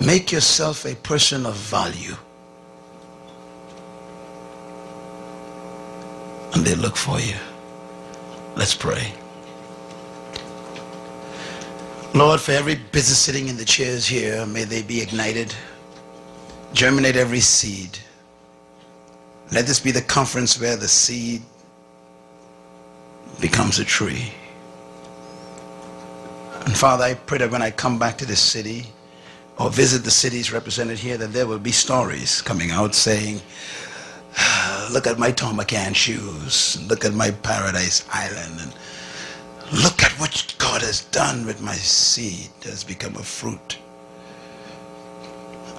Make yourself a person of value, and they look for you. Let's pray. Lord, for every business sitting in the chairs here, may they be ignited. Germinate every seed. Let this be the conference where the seed becomes a tree. And Father, I pray that when I come back to this city or visit the cities represented here, that there will be stories coming out saying, look at my Tom McCann shoes, look at my Paradise Island, and look at what God has done with my seed that has become a fruit.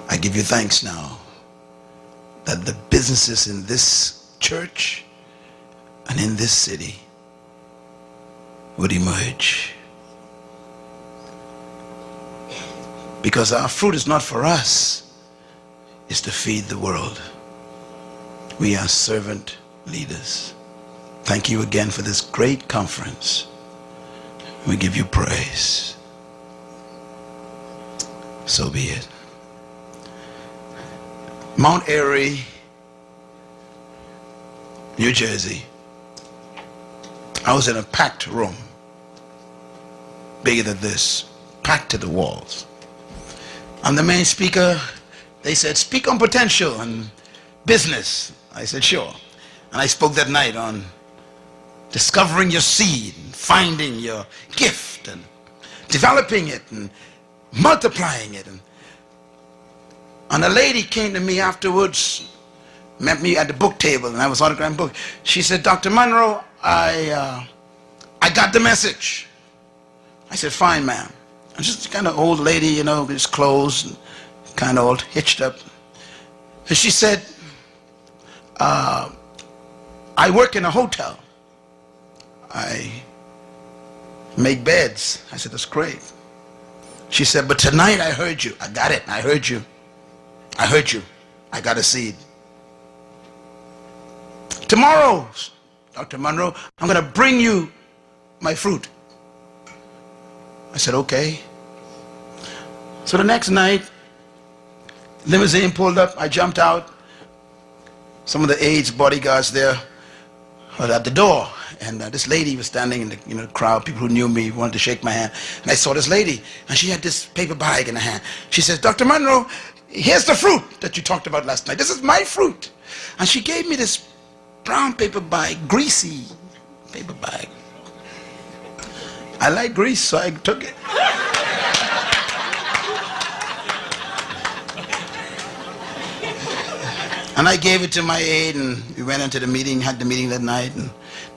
I give you thanks now that the businesses in this church and in this city would emerge. Because our fruit is not for us, it's to feed the world. We are servant leaders. Thank you again for this great conference. We give you praise. So be it. Mount Airy, New Jersey. I was in a packed room, bigger than this, packed to the walls. I'm the main speaker. They said, speak on potential and business. I said, sure. And I spoke that night on discovering your seed, and finding your gift, and developing it, and multiplying it. And a lady came to me afterwards, met me at the book table, and I was autographing book. She said, Dr. Munroe, I got the message. I said, fine, ma'am. I'm just kind of old lady, you know, just clothes, kind of old, hitched up. And she said, I work in a hotel. I make beds. I said, that's great. She said, but tonight I heard you. I got it. I heard you. I heard you. I got a seed. Tomorrow, Dr. Munroe, I'm going to bring you my fruit. I said, okay. So the next night, limousine pulled up. I jumped out. Some of the aides, bodyguards there were at the door. And this lady was standing in the crowd. People who knew me wanted to shake my hand. And I saw this lady, and she had this paper bag in her hand. She says, Dr. Munroe, here's the fruit that you talked about last night. This is my fruit. And she gave me this brown paper bag, greasy paper bag. I like grease, so I took it. And I gave it to my aide, and we went into the meeting, had the meeting that night, and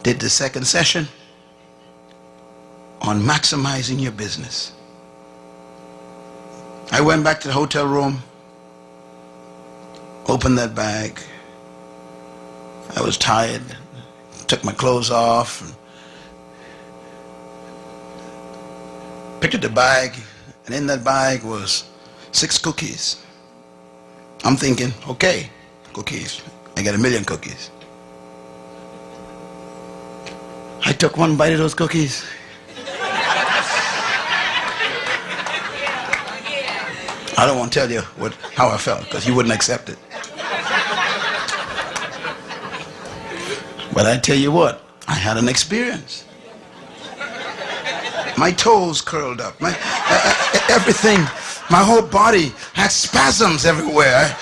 did the second session on maximizing your business. I went back to the hotel room, opened that bag. I was tired, took my clothes off, and picked up the bag, and in that bag was 6 cookies. I'm thinking, okay, cookies. I got 1,000,000 cookies. I took one bite of those cookies. I don't want to tell you how I felt, because you wouldn't accept it. But I tell you what, I had an experience. My toes curled up. Everything, my whole body had spasms everywhere.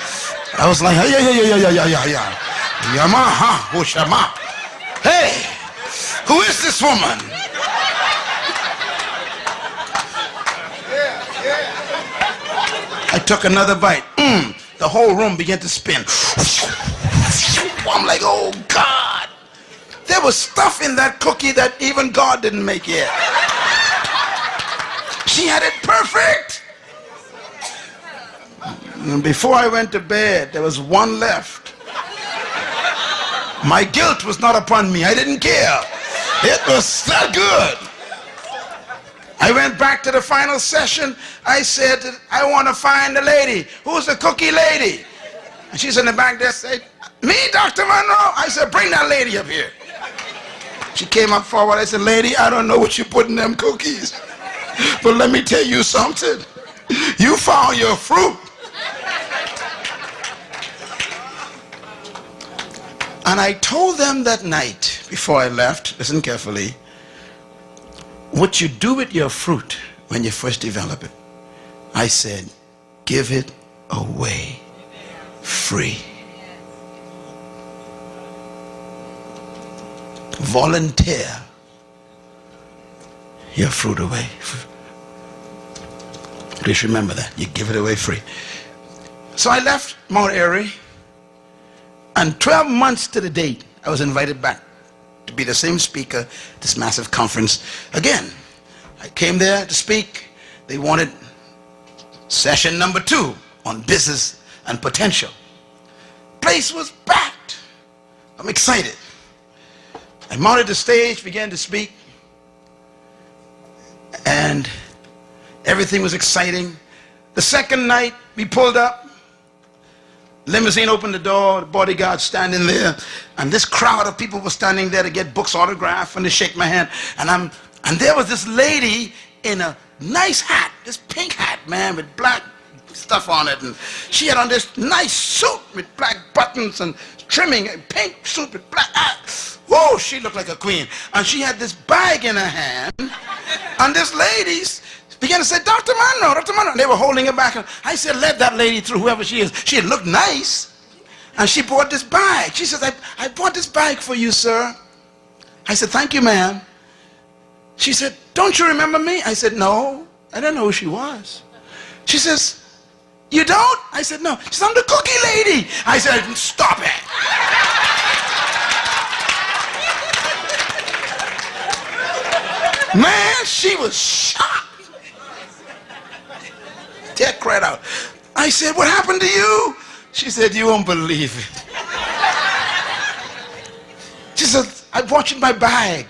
I was like, yeah. Yamaha, Hushama. Hey, who is this woman? I took another bite. The whole room began to spin. I'm like, oh God. There was stuff in that cookie that even God didn't make yet. She had it perfect. And before I went to bed, there was one left. My guilt was not upon me. I didn't care. It was that good. I went back to the final session. I said, I want to find the lady. Who's the cookie lady? And she's in the back there, said, me, Dr. Munroe? I said, bring that lady up here. She came up forward. I said, lady, I don't know what you put in them cookies, but let me tell you something. You found your fruit. And I told them that night before I left, listen carefully, what you do with your fruit when you first develop it, I said, give it away free. Volunteer your fruit away. Please remember that. You give it away free. So I left Mount Airy, and 12 months to the date, I was invited back to be the same speaker at this massive conference again. I came there to speak. They wanted session number 2 on business and potential. Place was packed. I'm excited. I mounted the stage, began to speak, and everything was exciting. The second night, we pulled up. Limousine opened the door, the bodyguard standing there, and this crowd of people were standing there to get books autographed and to shake my hand. And there was this lady in a nice hat, this pink hat, man, with black stuff on it, and she had on this nice suit with black buttons and trimming, a pink suit with black. Whoa, she looked like a queen. And she had this bag in her hand, and this lady began to say, Dr. Munroe, Dr. Munroe. And they were holding her back. And I said, let that lady through, whoever she is. She looked nice. And she bought this bag. She says, I bought this bag for you, sir. I said, thank you, ma'am. She said, don't you remember me? I said, no, I don't know who she was. She says, you don't? I said, no. She said, I'm the cookie lady. I said, stop it. Man, she was shocked. Dead cried out. I said, what happened to you? She said, you won't believe it. She said, I bought you my bag,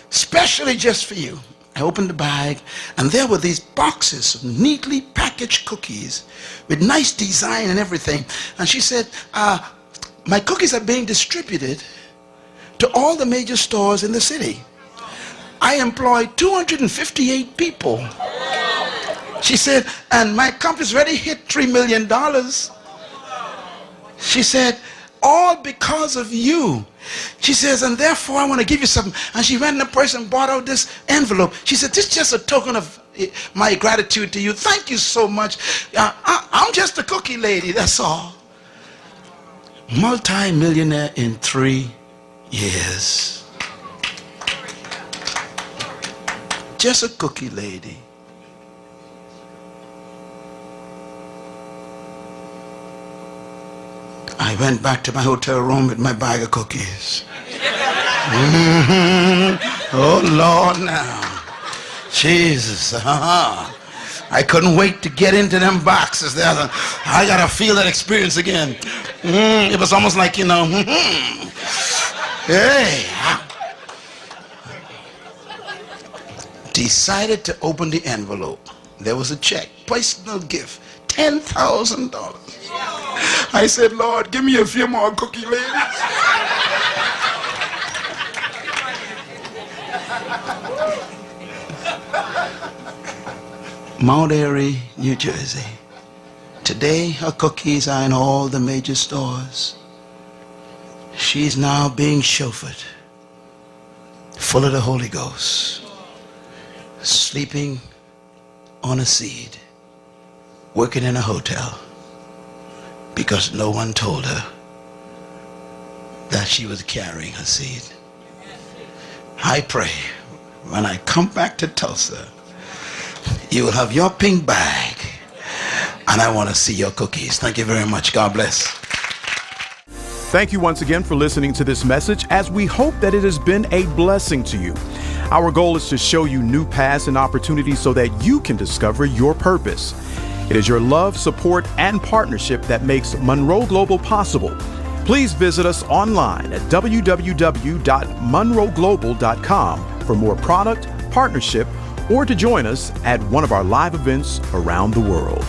specially just for you. I opened the bag, and there were these boxes of neatly packaged cookies with nice design and everything. And she said, my cookies are being distributed to all the major stores in the city. I employ 258 people. She said, and my company's already hit $3 million. She said, all because of you. She says, and therefore I want to give you something. And she went in the purse and bought out this envelope. She said, this is just a token of my gratitude to you. Thank you so much. I'm just a cookie lady, that's all. Multi-millionaire in 3 years. Just a cookie lady. I went back to my hotel room with my bag of cookies. Oh, Lord, now. Jesus. I couldn't wait to get into them boxes there. I got to feel that experience again. It was almost like, hey. Decided to open the envelope. There was a check, personal gift, $10,000. I said, Lord, give me a few more cookie ladies. Mount Airy, New Jersey. Today, her cookies are in all the major stores. She's now being chauffeured, full of the Holy Ghost, sleeping on a seat, working in a hotel, because no one told her that she was carrying her seed. I pray when I come back to Tulsa, you will have your pink bag, and I want to see your cookies. Thank you very much. God bless. Thank you once again for listening to this message, as we hope that it has been a blessing to you. Our goal is to show you new paths and opportunities so that you can discover your purpose. It is your love, support, and partnership that makes Munroe Global possible. Please visit us online at www.munroeglobal.com for more product, partnership, or to join us at one of our live events around the world.